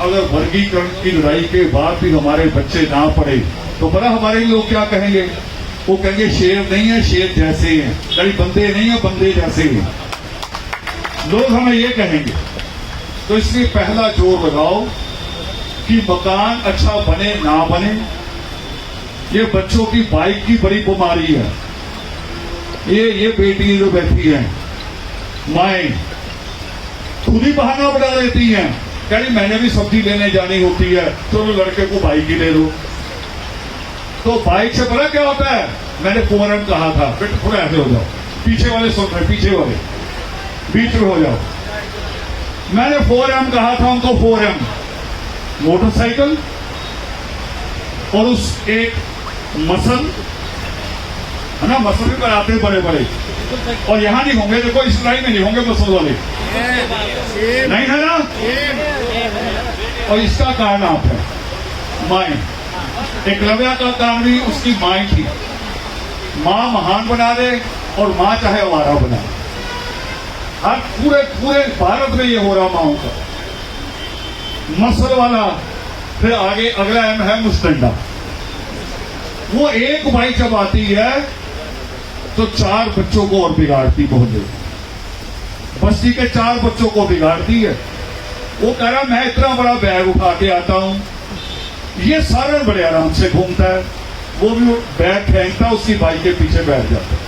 अगर वर्गीकरण की लड़ाई के बाद भी हमारे बच्चे ना पढ़े तो बड़ा हमारे लोग क्या कहेंगे, वो कहेंगे शेर नहीं है, शेर जैसे हैं, कहीं बंदे नहीं है, बंदे जैसे हैं, लोग हमें ये कहेंगे। तो इसलिए पहला जोर लगाओ कि मकान अच्छा बने ना बने, ये बच्चों की बाइक की बड़ी बीमारी है। ये बेटी जो बैठी है, माएं खुद ही बहाना बना देती हैं, कह रही मैंने भी सब्जी लेने जानी होती है, चलो लड़के को बाइक ही ले लो। तो बाइक से पता क्या होता है, मैंने 4M कहा था, बेटा थोड़ा ऐसे हो जाओ, पीछे वाले सुन रहे, पीछे वाले बीच में हो जाओ। मैंने 4M कहा था उनको, 4M मोटरसाइकिल और उस एक मसल है ना, मसल भी बनाते हैं बड़े बड़े, और यहां नहीं होंगे, देखो इस लाइन में नहीं होंगे मसल वाले, नहीं है ना। और इसका कारण आप है माए। एकलव्य का कारण भी उसकी माए थी, मां महान बना दे और मां चाहे आवारा बना। आज पूरे भारत में ये हो रहा माओं का मसल वाला। फिर आगे अगला एम है मुस्टंडा। वो एक भाई जब आती है तो 4 बच्चों को और बिगाड़ती, मोहल्ले बस्ती के 4 बच्चों को बिगाड़ती है। वो कह रहा मैं इतना बड़ा बैग उठा के आता हूं, ये सारा बड़े आराम से घूमता है, वो भी बैग फेंकता, उसकी बाइक के पीछे बैठ जाता है।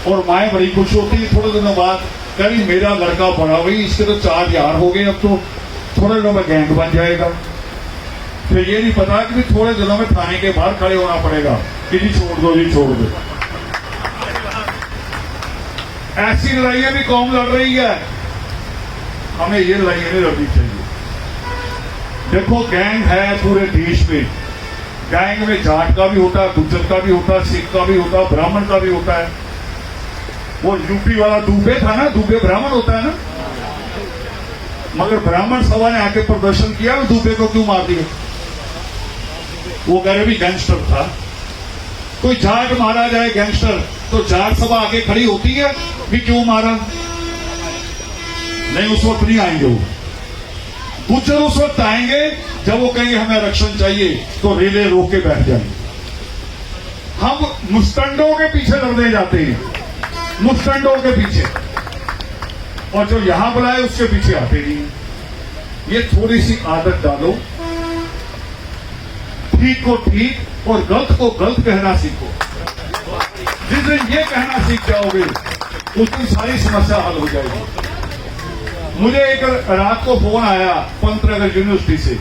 और माए बड़ी खुश होती है। थोड़े दिनों बाद कह रही मेरा लड़का बड़ा हुई, इसके तो 4 यार हो गए, अब तो थोड़े दिनों में गैंग बन जाएगा। फिर ये नहीं पता कि थोड़े दिनों में थाने के बाहर खड़े होना पड़ेगा कि जी छोड़ दो, जी छोड़ दो। ऐसी लड़ाइयां भी कौम लड़ रही है, हमें ये लड़ाइयां नहीं लड़नी चाहिए। देखो गैंग है पूरे देश में, गैंग में जाट का भी होता है, गुज्जर का भी होता है, सिख का भी होता है, ब्राह्मण का भी होता है। वो यूपी वाला दुबे था ना, दुबे ब्राह्मण होता है ना, मगर ब्राह्मण सभा ने आके प्रदर्शन किया, दुबे को क्यों मार दिया? वो कह रहे भी गैंगस्टर था। कोई जाट मारा जाए गैंगस्टर तो जाट सभा आके खड़ी होती है भी क्यों मारा? नहीं, उस वक्त नहीं आएंगे वो। गुज्जर उस वक्त आएंगे जब वो कहेंगे हमें आरक्षण चाहिए, तो रेले रोक के बैठ जाएंगे। हम मुस्टंडों के पीछे लड़ने जाते हैं, मुस्टंडों के पीछे, और जो यहां बुलाए उसके पीछे आते नहीं। ये थोड़ी सी आदत डालो, ठीक को ठीक और गलत को गलत कहना सीखो। जिस दिन ये कहना सीख जाओगे उस दिन सारी समस्या हल हो जाएगी। मुझे एक रात को फोन आया पंतनगर यूनिवर्सिटी से,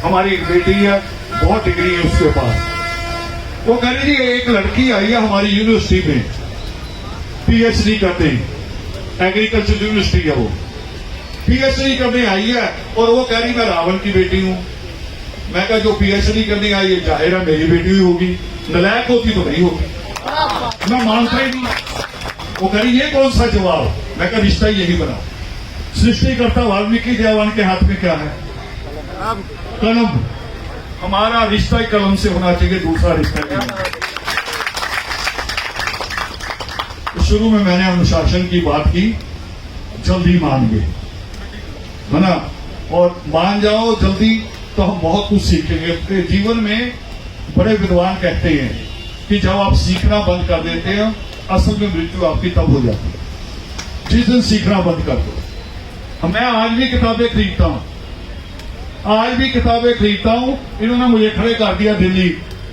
हमारी एक बेटी है, बहुत डिग्री है उसके पास। वो कह रही थी एक लड़की आई है हमारी यूनिवर्सिटी में, पीएचडी करते हैं, एग्रीकल्चर यूनिवर्सिटी है वो, पीएचडी करने आई है, और वो कह रही मैं रावण की बेटी हूं। मैं कहा जो पीएचडी करने आई है जाहिर है मेरी बेटी भी होगी, नलायक होती तो नहीं होगी, मैं मानता ही नहीं। वो कह रही ये कौन सा जवाब? मैं कहा रिश्ता यही बना। सृष्टिकर्ता वाल्मीकि देवान के हाथ में क्या है? कलम। हमारा रिश्ता ही कलम से होना चाहिए, दूसरा रिश्ता नहीं। शुरू में मैंने अनुशासन की बात की, जल्दी मान गए है ना, और मान जाओ जल्दी तो हम बहुत कुछ सीखेंगे। जीवन में बड़े विद्वान कहते हैं कि जब आप सीखना बंद कर देते हैं असल में मृत्यु आपकी तब हो जाती है जिस दिन सीखना बंद कर दो। मैं आज भी किताबें खरीदता हूं, आज भी किताबें खरीदता हूं। इन्होंने मुझे खड़े कर दिया, दिल्ली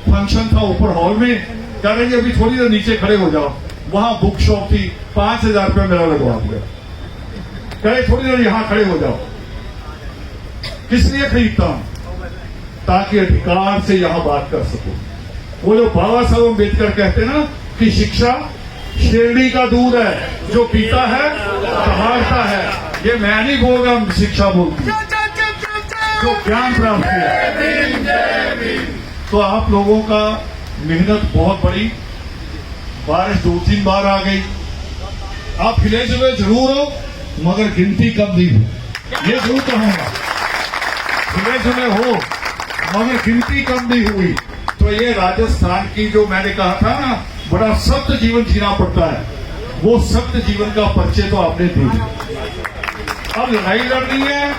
फंक्शन था ऊपर हॉल में, कह रहे जी अभी थोड़ी देर नीचे खड़े हो जाओ। वहां बुक शॉप थी, 5,000 रुपया मेरा लगवा दिया, कह रहे थोड़ी देर यहां खड़े हो जाओ। किस लिए खरीदता हूं? ताकि अधिकार से यहां बात कर सकूं। वो जो बाबा साहब अम्बेडकर कहते हैं ना कि शिक्षा शेरनी का दूध है, जो पीता है सहारता है। ये मैं नहीं बोल रहा, शिक्षा बोलती है, जो ज्ञान प्राप्त किया। तो आप लोगों का मेहनत बहुत बड़ी, बारिश 2-3 बार आ गई, आप हिले जुले जरूर हो मगर गिनती कम नहीं हुई, ये जरूर कहूंगा। हिले जुले हो मगर गिनती कम नहीं हुई। तो ये राजस्थान की जो मैंने कहा था ना, बड़ा सख्त जीवन जीना पड़ता है, वो सख्त जीवन का परिचय तो आपने दे दिया। अब लड़ाई लड़नी है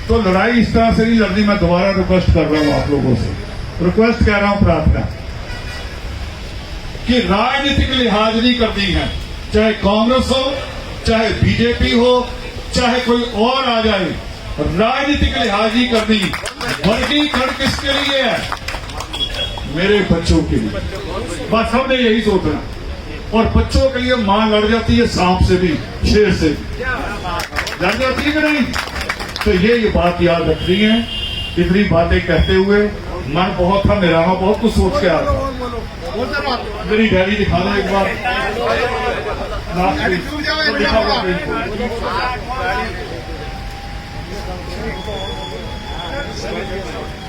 तो लड़ाई इस तरह से नहीं लड़नी। मैं दोबारा रिक्वेस्ट कर रहा हूं आप लोगों से, रिक्वेस्ट कह रहा हूं, प्रार्थना कि राजनीतिक लिहाज नहीं करनी है, चाहे कांग्रेस हो, चाहे बीजेपी हो, चाहे कोई और आ जाए, राजनीतिक लिहाज नहीं करनी। वर्गीकरण किसके लिए है? मेरे बच्चों के लिए। बस हमने यही सोचना। और बच्चों के लिए मां लड़ जाती है सांप से भी, शेर से भी लड़ जाती है कि नहीं? तो ये बात याद रखनी है। इतनी बातें कहते हुए मन बहुत था मेरा, मैं बहुत कुछ सोच के आ रहा। मेरी डायरी दिखा दो एक बार।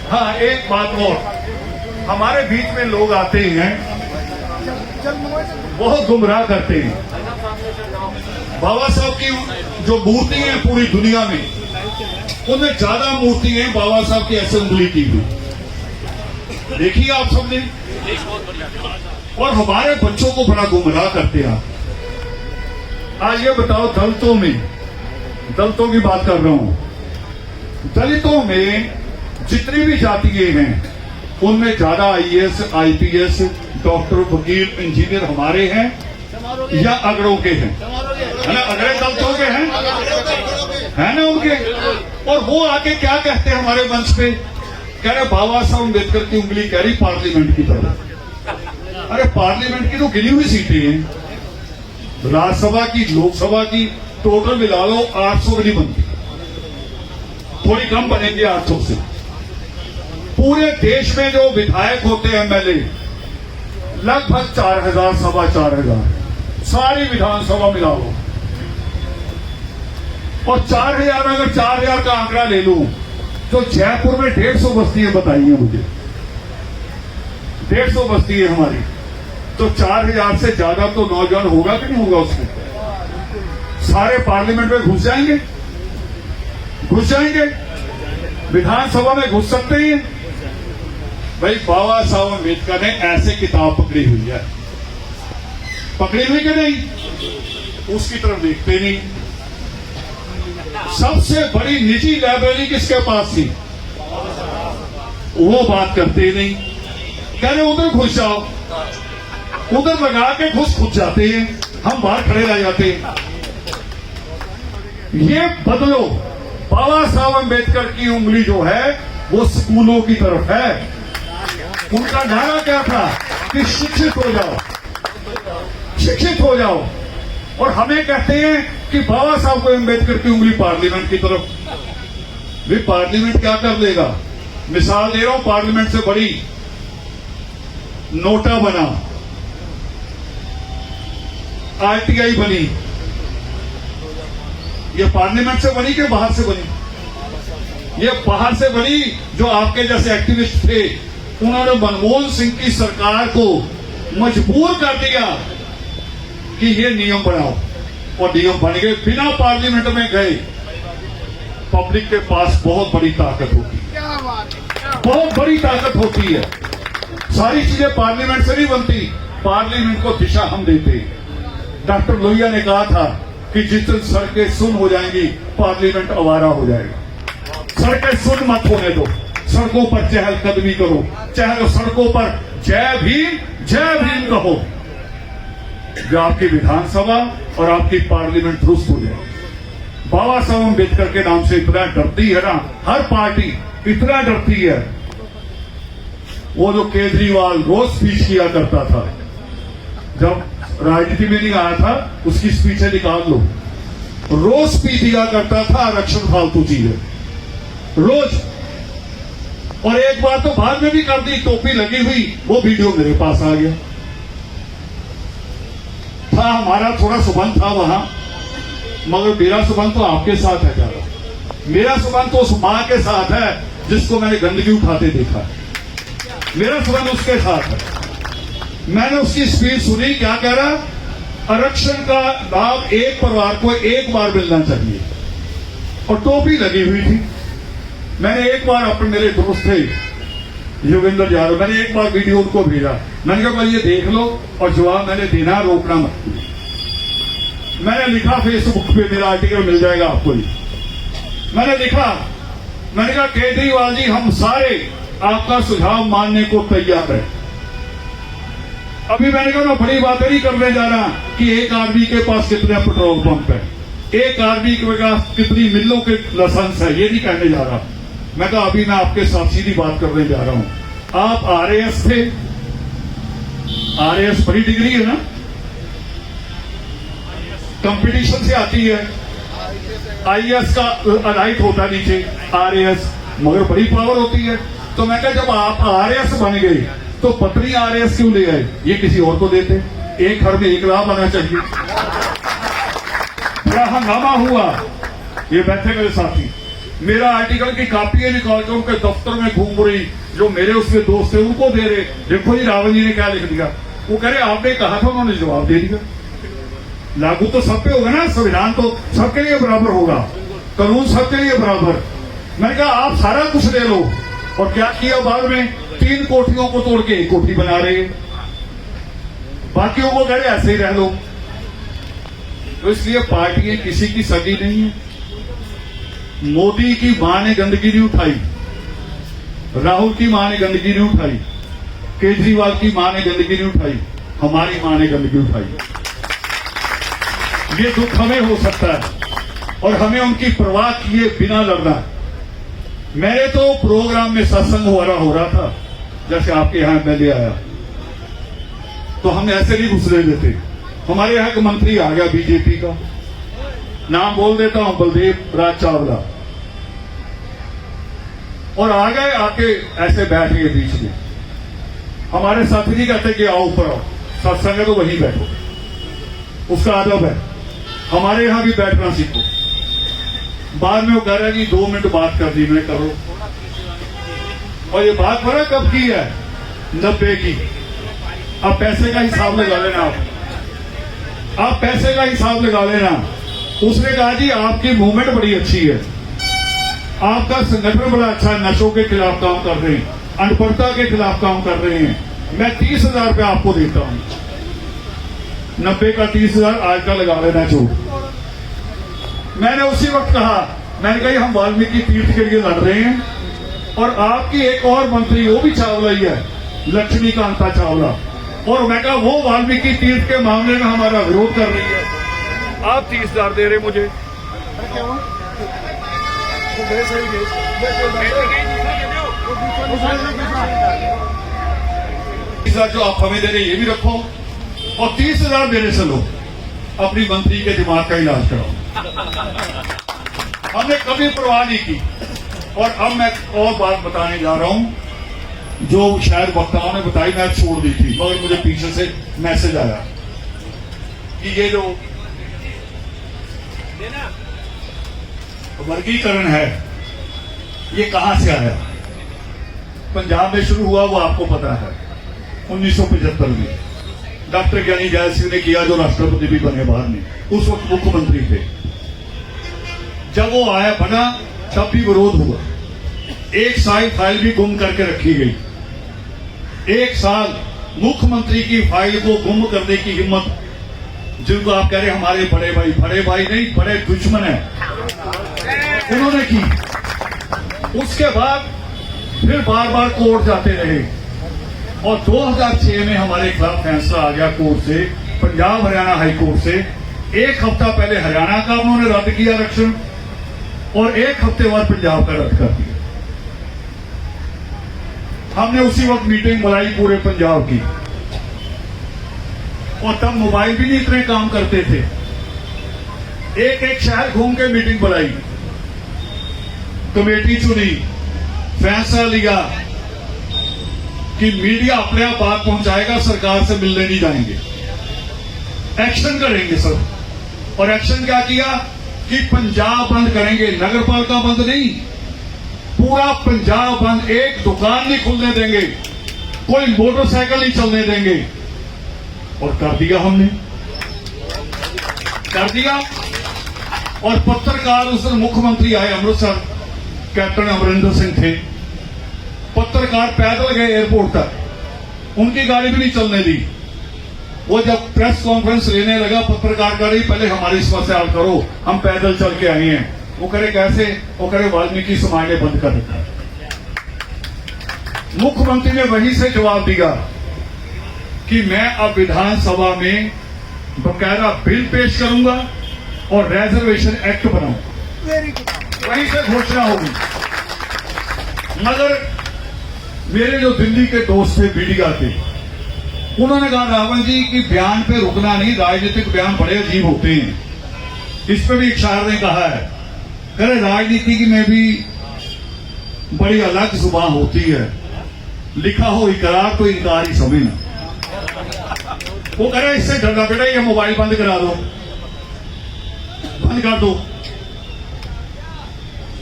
हाँ, एक बात और, हमारे बीच में लोग आते हैं बहुत गुमराह करते हैं। बाबा साहब की जो मूर्ति है पूरी दुनिया में, उनमें ज्यादा मूर्ति है बाबा साहब की असेंबली की भी, देखिए आप सबने। और हमारे बच्चों को बड़ा गुमराह करते हैं आप। आज ये बताओ, दलितों में, दलितों की बात कर रहा हूं, दलितों में जितनी भी जातियां हैं उनमें ज्यादा आईएएस, आईपीएस, डॉक्टर, वकील, इंजीनियर हमारे हैं या अगड़ों के हैं? है ना, अगड़े दलितों के हैं, है ना उनके। और वो आके क्या कहते हैं हमारे मंच पे, कह रहे बाबा साहब अम्बेडकर की उंगली कह रही पार्लियामेंट की तरफ। अरे पार्लियामेंट की तो गिनी हुई सीटें हैं, राज्यसभा की, लोकसभा की टोटल मिला लो 800 भी नहीं बनती, थोड़ी कम बनेंगी 800 से। पूरे देश में जो विधायक होते हैं एमएलए, लगभग 4000, 4,500 सारी विधानसभा मिला लो। और 4000, अगर 4000 का आंकड़ा ले लूं तो जयपुर में 150 बस्ती है, बताइए मुझे, 150 बस्ती है हमारी। तो 4000 से ज्यादा तो नौजवान होगा कि नहीं होगा उसमें? सारे पार्लियामेंट में घुस जाएंगे, घुस जाएंगे, विधानसभा में घुस सकते ही। भाई बाबा साहब अम्बेडकर ने ऐसे किताब पकड़ी हुई है, पकड़ी हुई कि नहीं? उसकी तरफ देखते नहीं। सबसे बड़ी निजी लाइब्रेरी किसके पास थी? वो बात करते नहीं, कह रहे उधर घुस जाओ, उधर लगा के घुस जाते हैं, हम बाहर खड़े रह जाते हैं। ये बदलो। बाबा साहब अम्बेडकर की उंगली जो है वो स्कूलों की तरफ है। उनका नारा क्या था कि शिक्षित हो जाओ, शिक्षित हो जाओ। और हमें कहते हैं कि बाबा साहब को अम्बेडकर की उंगली पार्लियामेंट की तरफ। वे पार्लियामेंट क्या कर देगा? मिसाल दे रहा हूं, पार्लियामेंट से बड़ी नोटा बना, आरटीआई बनी, ये पार्लियामेंट से बनी कि बाहर से बनी? ये बाहर से बनी। जो आपके जैसे एक्टिविस्ट थे, उन्होंने मनमोहन सिंह की सरकार को मजबूर कर दिया कि ये नियम बनाओ, और नियम बन गए, बिना पार्लियामेंट में गए। पब्लिक के पास बहुत बड़ी ताकत होती है, बहुत बड़ी ताकत होती है। सारी चीजें पार्लियामेंट से नहीं बनती, पार्लियामेंट को दिशा हम देते हैं। डॉक्टर लोहिया ने कहा था कि जिस दिन सड़कें सुन हो जाएंगी, पार्लियामेंट आवारा हो जाएगा। सड़कें सुन मत होने दो, सड़कों पर चहलकदमी करो, चाहे सड़कों पर जय भीम कहो। जो आपकी विधानसभा और आपकी पार्लियामेंट दुरुस्त हो जाए। बाबा साहब अम्बेडकर के नाम से इतना डरती है ना, हर पार्टी इतना डरती है। वो जो केजरीवाल रोज स्पीच किया करता था, जब राजनीति में नहीं आया था, उसकी स्पीचें निकाल लो, रोज स्पीच दिया करता था आरक्षण फालतू चीज है, रोज। और एक बार तो बाद में भी कर दी, टोपी लगी हुई, वो वीडियो मेरे पास आ गया था। हमारा थोड़ा संबंध था वहां, मगर मेरा संबंध तो आपके साथ है ज्यादा। मेरा संबंध तो उस मां के साथ है जिसको मैंने गंदगी उठाते देखा है। मेरा संबंध उसके साथ है। मैंने उसकी स्पीच सुनी, क्या कह रहा, आरक्षण का लाभ एक परिवार को एक बार मिलना चाहिए, और टोपी लगी हुई थी। मैंने एक बार अपने, मेरे दोस्त थे योगेंद्र यादव, मैंने एक बार वीडियो उनको भेजा। मैंने कहा ये देख लो और जवाब मैंने देना, रोकना मत। मैंने लिखा फेसबुक पे, मेरा आर्टिकल मिल जाएगा आपको ही। मैंने लिखा, मैंने कहा केजरीवाल जी हम सारे आपका सुझाव मानने को तैयार है। अभी मैंने कहा मैं बड़ी बातें नहीं करने जा रहा कि एक आदमी के पास कितने पेट्रोल पंप है, एक आदमी के पास कितनी मिलों के लाइसेंस है, ये नहीं कहने जा रहा। मैं कहा अभी मैं आपके साथ सीधी बात करने जा रहा हूं। आप आरएएस थे, आरएएस बड़ी डिग्री है ना, कंपटीशन से आती है। आईएएस का राइट होता नीचे, आरएएस मगर बड़ी पावर होती है। तो मैं कहा जब आप आरएएस बन गए तो पत्नी आरएएस क्यों ले आए, ये किसी और को देते। एक घर में एक लाभ आना चाहिए। बड़ा हंगामा हुआ। ये बैठे मेरे साथी, मेरा आर्टिकल की कापियां निकाल के उनके दफ्तर में घूम रही, जो मेरे उसके दोस्त थे उनको दे रहे। देखो जी रावण जी ने क्या लिख दिया। वो कह रहे आपने कहा था, उन्होंने जवाब दे दिया। लागू तो सब पे होगा ना, संविधान तो सबके लिए बराबर होगा, कानून सबके लिए बराबर। मैंने कहा आप सारा कुछ ले लो, और क्या किया बाद में, 3 कोठियों को तोड़ के 1 कोठी बना रहे हैं। बाकियों को कह रहे ऐसे ही रह लो। तो इसलिए पार्टियां किसी की सगी नहीं है। मोदी की मां ने गंदगी नहीं उठाई, राहुल की मां ने गंदगी नहीं उठाई, केजरीवाल की मां ने गंदगी नहीं उठाई, हमारी मां ने गंदगी उठाई। ये दुख हमें हो सकता है और हमें उनकी परवाह किए बिना लड़ना है। मेरे तो प्रोग्राम में सत्संग हो रहा था, जैसे आपके यहां एमएलए आया तो हम ऐसे नहीं घुसने देते। हमारे यहां एक मंत्री आ गया बीजेपी का, नाम बोल देता हूं, बलदेव राज चावला, और आ गए, आके ऐसे बैठ गए बीच में। हमारे साथी नहीं कहते कि आओ ऊपर आओ, सत्संग है तो वहीं बैठो, उसका अदब है। हमारे यहां भी बैठना सीखो। बाद में वो कह रहा है कि 2 मिनट बात कर दी, मैं करो। और ये बात पता कब की है, 90 की। अब पैसे का हिसाब लगा लेना, आप पैसे का हिसाब लगा लेना। उसने कहा जी आपकी मूवमेंट बड़ी अच्छी है, आपका संगठन बड़ा अच्छा है, नशों के खिलाफ काम कर रहे हैं, अनपढ़ता के खिलाफ काम कर रहे हैं, मैं 30,000 रुपया आपको देता हूं। 90 का 30,000 आज का लगा लेना चोट। मैंने उसी वक्त कहा, मैंने कहा हम वाल्मीकि तीर्थ के लिए लड़ रहे हैं, और आपकी एक और मंत्री वो भी चावला ही है, लक्ष्मीकांता चावला, और मैं कहा वो वाल्मीकि तीर्थ के मामले में हमारा विरोध कर रही है। आप 30,000 दे रहे मुझे, जो आप हमें दे रहे ये भी रखो, और 30,000 देने से लो अपनी मंत्री के दिमाग का इलाज कराओ। हमने कभी परवाह नहीं की। और अब मैं और बात बताने जा रहा हूं जो शायद वक्ताओं ने बताई, मैं छोड़ दी थी, मगर मुझे पीछे से मैसेज आया कि ये जो वर्गीकरण है ये कहां से आया। पंजाब में शुरू हुआ, वो आपको पता है, 1975 में डॉक्टर ज्ञानी जैल सिंह ने किया, जो राष्ट्रपति भी बने बाद में, उस वक्त मुख्यमंत्री थे। जब वो आया बना तब भी विरोध हुआ। 1 साल फाइल भी गुम करके रखी गई। 1 साल मुख्यमंत्री की फाइल को गुम करने की हिम्मत, जिनको आप कह रहे हमारे बड़े भाई नहीं, बड़े दुश्मन है, उन्होंने की। उसके बाद फिर बार बार कोर्ट जाते रहे, और 2006 में हमारे खिलाफ फैसला आ गया कोर्ट से, पंजाब हरियाणा हाई कोर्ट से। 1 हफ्ता पहले हरियाणा का उन्होंने रद्द किया आरक्षण, और 1 हफ्ते बाद पंजाब का रद्द कर दिया। हमने उसी वक्त मीटिंग बुलाई पूरे पंजाब की, और तब मोबाइल भी नहीं इतने काम करते थे। एक शहर घूम के मीटिंग बुलाई, कमेटी चुनी, फैसला लिया कि मीडिया अपने आप बात पहुंचाएगा, सरकार से मिलने नहीं जाएंगे, एक्शन करेंगे सब। और एक्शन क्या किया कि पंजाब बंद करेंगे, नगरपालिका बंद नहीं, पूरा पंजाब बंद, एक दुकान नहीं खुलने देंगे, कोई मोटरसाइकिल नहीं चलने देंगे। और कर दिया हमने, कर दिया। और पत्रकार उस दिन मुख्यमंत्री आए अमृतसर, कैप्टन अमरिंदर सिंह थे, पत्रकार पैदल गए एयरपोर्ट तक, उनकी गाड़ी भी नहीं चलने दी। वो जब प्रेस कॉन्फ्रेंस लेने लगा, पत्रकार कह रही पहले हमारी समस्या हल करो, हम पैदल चल के आए हैं। वो करे कैसे? वो करे वाल्मीकि समाज ने बंद कर रखा है। मुख्यमंत्री ने वहीं से जवाब दिया कि मैं अब विधानसभा में बकायदा बिल पेश करूंगा और रिजर्वेशन एक्ट बनाऊंगा, वहीं से घोषणा होगी। मगर मेरे जो दिल्ली के दोस्त थे, मीडिया के, उन्होंने कहा रावण जी कि बयान पे रुकना नहीं, राजनीतिक बयान बड़े अजीब होते हैं। इस पे भी एक शायर ने कहा है, कह रहे राजनीति की में भी बड़ी अलग जुबान होती है, लिखा हो इकरार तो इनकार ही समझना। वो कह रहे इससे डरना बेटा, ये मोबाइल बंद करा दो, बंद कर दो।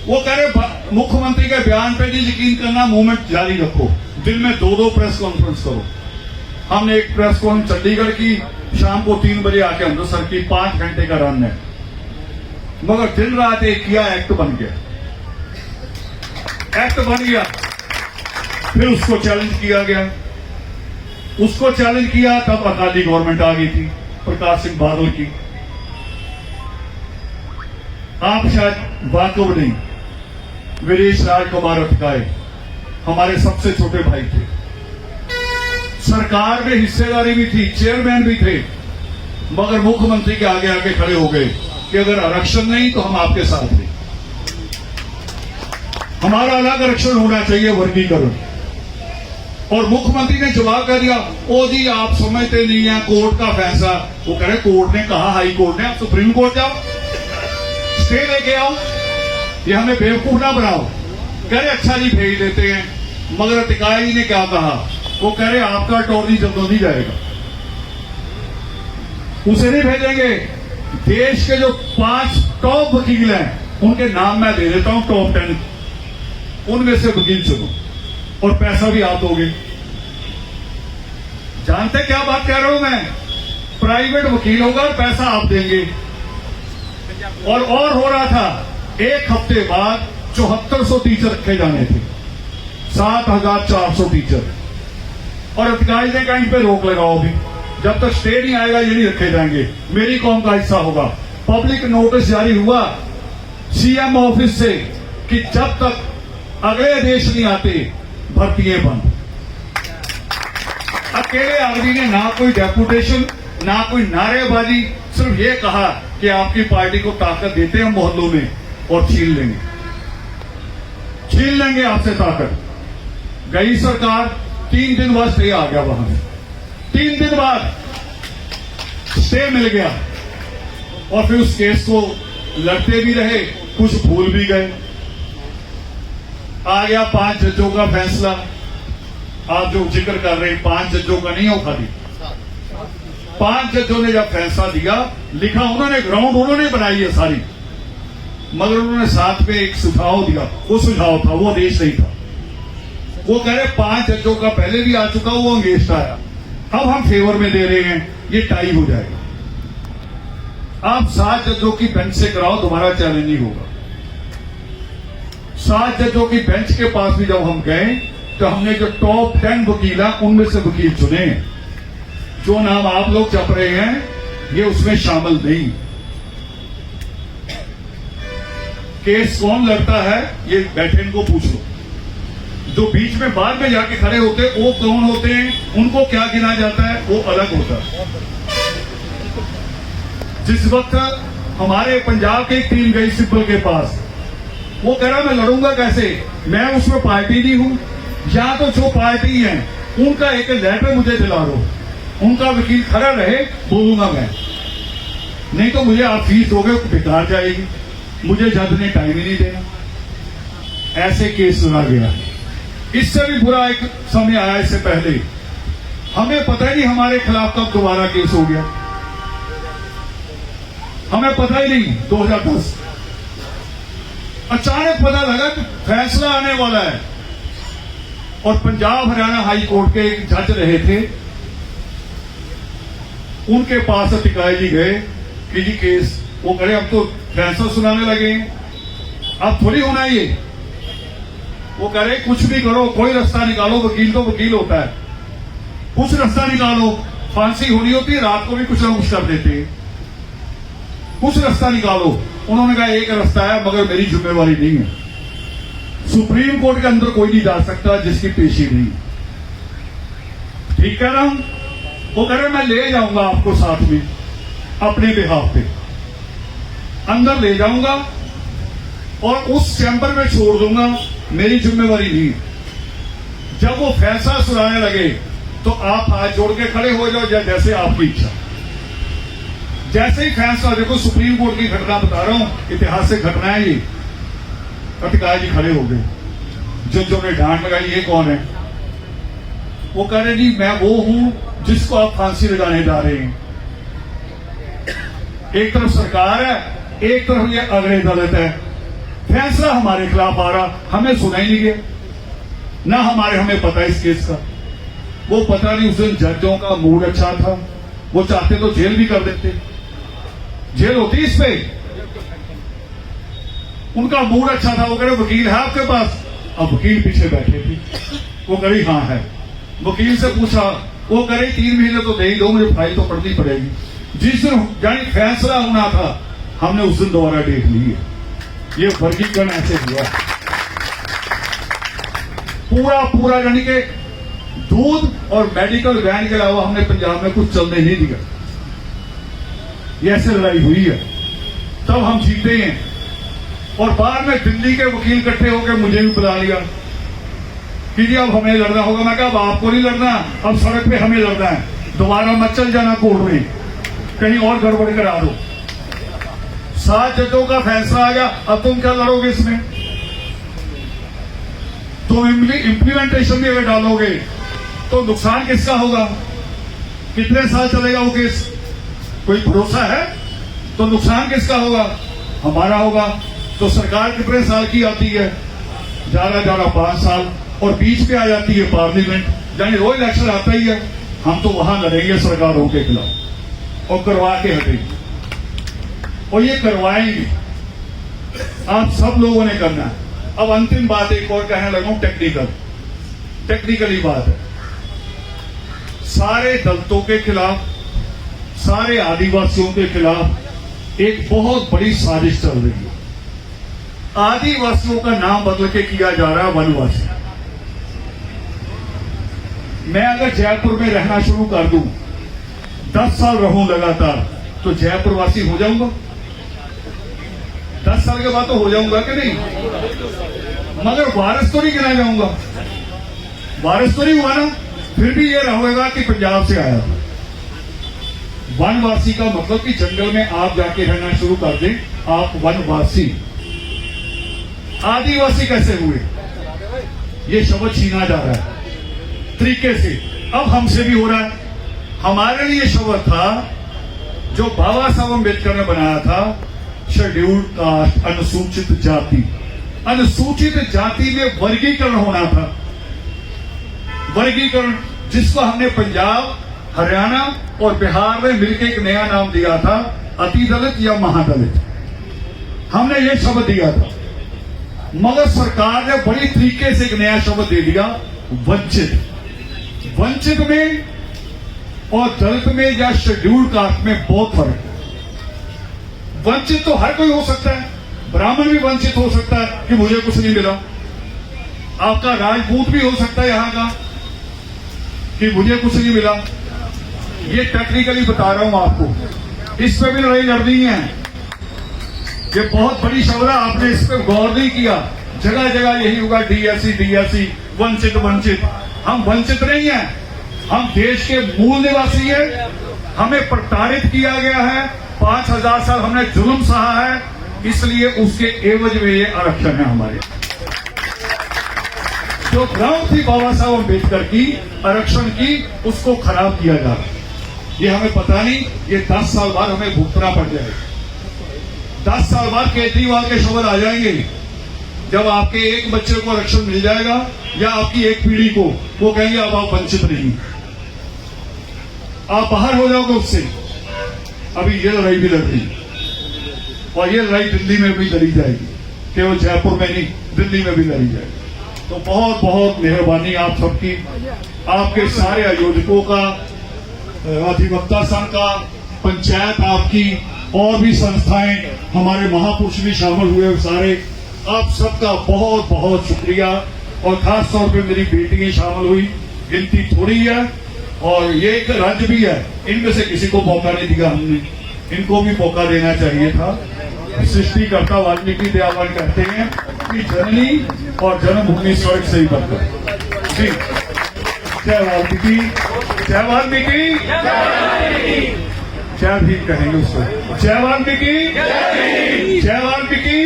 वो कह रहे मुख्यमंत्री के बयान पे नहीं यकीन करना, मूवमेंट जारी रखो, दिन में 2-2 प्रेस कॉन्फ्रेंस करो। हमने एक प्रेस कॉन्फ्रेंस चंडीगढ़ की, शाम को 3 बजे आके अमृतसर की, 5 घंटे का रन है। मगर दिन रात एक किया, एक्ट बन गया, एक्ट बन गया। फिर उसको चैलेंज किया गया, उसको चैलेंज किया, तब अकाली गवर्नमेंट आ गई थी प्रकाश सिंह बादल की। आप शायद वाकफ नहीं, वीरेश राजकुमार अटकाए हमारे सबसे छोटे भाई थे, सरकार में हिस्सेदारी भी थी, चेयरमैन भी थे, मगर मुख्यमंत्री के आगे आगे खड़े हो गए कि अगर आरक्षण नहीं तो हम आपके साथ हैं, हमारा अलग आरक्षण होना चाहिए, वर्गीकरण। और मुख्यमंत्री ने जवाब कर दिया, ओ जी आप समझते नहीं है कोर्ट का फैसला। वो कह रहे कोर्ट ने कहा, हाई कोर्ट ने, आप सुप्रीम कोर्ट जाओ, स्टे लेके आओ, ये हमें बेवकूफ ना बनाओ। कह रहे अच्छा जी भेज देते हैं। मगर अतिकाई ने क्या कहा? वो कह रहे आपका अटॉर्नी जनरल नहीं जाएगा, उसे नहीं भेजेंगे। देश के जो 5 टॉप वकील हैं उनके नाम मैं दे देता हूं, टॉप 10, उनमें से वकील चुनो और पैसा भी आप दोगे। जानते क्या बात कह रहा हूं मैं? प्राइवेट वकील होगा और पैसा आप देंगे। और हो रहा था, एक हफ्ते बाद 7400 टीचर रखे जाने थे, 7400 टीचर। और अधिकारी ने कहा इन पे रोक लगाओ, भी जब तक स्टे नहीं आएगा ये नहीं रखे जाएंगे, मेरी कौम का हिस्सा होगा। पब्लिक नोटिस जारी हुआ सीएम ऑफिस से कि जब तक अगले आदेश नहीं आते भर्तियां बंद। अकेले आदमी ने ना कोई डेपुटेशन, ना कोई नारेबाजी, सिर्फ ये कहा कि आपकी पार्टी को ताकत देते हैं मोहल्लों में और छीन लेंगे आपसे ताकत। गई सरकार, 3 दिन बाद स्टे आ गया वहां से, 3 दिन बाद स्टे मिल गया। और फिर उस केस को लड़ते भी रहे, कुछ भूल भी गए। आ गया 5 जजों का फैसला। आप जो जिक्र कर रहे हैं 5 जजों का नहीं हो, खाली 5 जजों ने जब फैसला दिया, लिखा उन्होंने, ग्राउंड उन्होंने बनाई है सारी, मगर उन्होंने साथ में एक सुझाव दिया। वो सुझाव था, वो आदेश नहीं था। वो कह रहे 5 जजों का पहले भी आ चुका, वो अंगेस्ट आया, अब हम फेवर में दे रहे हैं, ये टाई हो जाएगा। आप 7 जजों की बेंच से कराओ, दोबारा चैलेंज नहीं होगा। 7 जजों की बेंच के पास भी जब हम गए तो हमने जो टॉप 10 वकील हैं उनमें से वकील चुने। जो नाम आप लोग जप रहे हैं ये उसमें शामिल नहीं। केस कौन लड़ता है ये बैठे इनको पूछ लो। जो बीच में बाद में जाके खड़े होते वो कौन होते हैं, उनको क्या गिना जाता है, वो अलग होता है। जिस वक्त हमारे पंजाब की एक टीम गई सिब्बल के पास, वो कह रहा मैं लड़ूंगा कैसे, मैं उसमें पार्टी नहीं हूं, या तो जो पार्टी है उनका एक लेटर मुझे दिला दो, उनका वकील खड़ा रहे, बोलूंगा मैं, नहीं तो मुझे आप फीस दोगे बेकार जाएगी, मुझे जज ने टाइम ही नहीं देना। ऐसे केस लगा गया। इससे भी बुरा एक समय आया इससे पहले, हमें पता ही नहीं हमारे खिलाफ कब दोबारा केस हो गया, हमें पता ही नहीं। 2010 अचानक पता लगा कि फैसला आने वाला है, और पंजाब हरियाणा हाई कोर्ट के एक जज रहे थे, उनके पास टिकाई जी गए कि जी केस, वो कहे अब तो फैसला सुनाने लगे हैं, अब थोड़ी होना है ये। वो कह रहे कुछ भी करो, कोई रास्ता निकालो, वकील तो वकील होता है, कुछ रास्ता निकालो। फांसी होनी होती है, रात को भी कुछ ना कुछ कर देते हैं, कुछ रास्ता निकालो। उन्होंने कहा एक रास्ता है, मगर मेरी जिम्मेवारी नहीं है, सुप्रीम कोर्ट के अंदर कोई नहीं जा सकता जिसकी पेशी नहीं। ठीक कह रहा हूं? वो कह रहे मैं ले जाऊंगा आपको साथ में, अपने बिहाफ पे अंदर ले जाऊंगा और उस चैंबर में छोड़ दूंगा, मेरी जिम्मेवारी नहीं है। जब वो फैसला सुनाने लगे तो आप हाथ जोड़ के खड़े हो जाओ, जैसे आपकी इच्छा। जैसे ही फैसला, देखो सुप्रीम कोर्ट की घटना बता रहा हूं, ऐतिहासिक घटना है ये। पटकाय जी खड़े हो गए, जजों ने डांट लगाई, ये कौन है? वो कह रहे जी मैं वो हूं जिसको आप फांसी लगाने जा रहे हैं। एक तरफ सरकार है, एक तरफ ये अगले अदालत है, फैसला हमारे खिलाफ आ रहा, हमें सुना ही नहीं गया ना, हमें पता इस केस का। वो पता नहीं उस दिन जजों का मूड अच्छा था, वो चाहते तो जेल भी कर देते, जेल होती इस पे। उनका मूड अच्छा था, वो कह रहे वकील है आपके पास? अब वकील पीछे बैठे थे, वो कह रही हाँ है। वकील से पूछा, वो कह रही 3 महीने तो दे ही दो, मुझे फाइल तो पढ़नी पड़ेगी। जिस दिन यानी फैसला होना था, हमने उस दिन दोबारा डेट ली है। ये वर्गीकरण ऐसे हुआ पूरा यानी कि दूध और मेडिकल वैन के अलावा हमने पंजाब में कुछ चलने नहीं दिया। ये ऐसे लड़ाई हुई है, तब हम जीते हैं। और बाद में दिल्ली के वकील इकट्ठे होकर मुझे भी बुला लिया कि जी अब हमें लड़ना होगा। मैं कहा अब आपको नहीं लड़ना, अब सड़क पे हमें लड़ना है, दोबारा मत चल जाना कोर्ट में, कहीं और गड़बड़ करा दो। 7 जजों का फैसला आ गया, अब तुम क्या लड़ोगे इसमें? तुम इंप्लीमेंटेशन में अगर डालोगे तो नुकसान किसका होगा? कितने साल चलेगा वो केस? कोई भरोसा है? तो नुकसान किसका होगा? हमारा होगा। तो सरकार कितने साल की आती है? ज्यादा 5 साल, और बीच में आ जाती है पार्लियामेंट, यानी रोज इलेक्शन आता ही है। हम तो वहां लड़ेंगे सरकारों के खिलाफ और करवा के हटेंगे, और ये करवाएंगे। आप सब लोगों ने करना है। अब अंतिम बात एक और कहने लगा हूं, टेक्निकली बात है। सारे दलितों के खिलाफ, सारे आदिवासियों के खिलाफ एक बहुत बड़ी साजिश चल रही है। आदिवासियों का नाम बदल के किया जा रहा है वनवासी। मैं अगर जयपुर में रहना शुरू कर दूं, 10 साल रहूं लगातार, तो जयपुर वासी हो जाऊंगा? 10 साल के बाद तो हो जाऊंगा कि नहीं? मगर वारिस तो नहीं गिना जाऊंगा, वारिस तो नहीं हुआ ना। फिर भी ये रहेगा कि पंजाब से आया था। वनवासी का मतलब कि जंगल में आप जाके रहना शुरू कर दें, आप वनवासी। आदिवासी कैसे हुए? ये शब्द छीना जा रहा है तरीके से, अब हमसे भी हो रहा है। हमारे लिए शब्द था जो बाबा साहब अम्बेडकर ने बनाया था, शेड्यूल्ड कास्ट, अनुसूचित जाति। अनुसूचित जाति में वर्गीकरण होना था, वर्गीकरण, जिसको हमने पंजाब, हरियाणा और बिहार में मिलकर एक नया नाम दिया था, अतिदलित या महादलित। हमने ये शब्द दिया था, मगर सरकार ने बड़ी तरीके से एक नया शब्द दे दिया, वंचित। वंचित में और दलित में या शेड्यूल्ड कास्ट में बहुत फर्क है। वंचित तो हर कोई हो सकता है, ब्राह्मण भी वंचित हो सकता है कि मुझे कुछ नहीं मिला। आपका राजपूत भी हो सकता है यहां का कि मुझे कुछ नहीं मिला। ये टेक्निकली बता रहा हूं आपको, इस पे भी लड़ाई लड़नी है। ये बहुत बड़ी शब्द है, आपने इस पर गौर नहीं किया। जगह जगह यही होगा, डीएससी, वंचित। हम वंचित नहीं हैं, हम देश के मूल निवासी हैं। हमें प्रताड़ित किया गया है, 5000 साल हमने जुल्म सहा है, इसलिए उसके एवज में ये आरक्षण है हमारे। जो ग्राउंड थी बाबा साहब अम्बेडकर की आरक्षण की, उसको खराब किया जा रहा है। ये हमें पता नहीं, ये 10 साल बाद हमें भुगतना पड़ जाएगा। 10 साल बाद केजरीवाल के शब्द आ जाएंगे, जब आपके एक बच्चे को आरक्षण मिल जाएगा या आपकी एक पीढ़ी को, वो कहेंगे अब आप वंचित नहीं, आप बाहर हो जाओगे उससे। अभी ये लड़ाई भी लड़ रही है, और ये लड़ाई दिल्ली में भी लड़ी जाएगी, केवल जयपुर में नहीं, दिल्ली में भी लड़ी जाएगी। तो बहुत बहुत मेहरबानी आप सबकी, आपके सारे आयोजकों का, अधिवक्ता संघ का, पंचायत आपकी, और भी संस्थाएं, हमारे महापुरुष भी शामिल हुए सारे, आप सबका बहुत बहुत शुक्रिया। और खास तौर पे मेरी बेटियां शामिल हुई, गिनती थोड़ी है और ये एक राज्य भी है, इनमें से किसी को मौका नहीं दिया हमने, इनको भी मौका देना चाहिए था। सृष्टिकर्ता वाल्मीकि दयावान कहते हैं कि जननी और जन्मभूमि स्वर्ग से ही बनकर। जी, जय वाल्मीकि, जय वाल्मीकि, जय भीम कहेंगे उसको। जय वाल्मीकि, जय वाल्मीकि।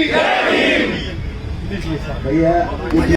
भैया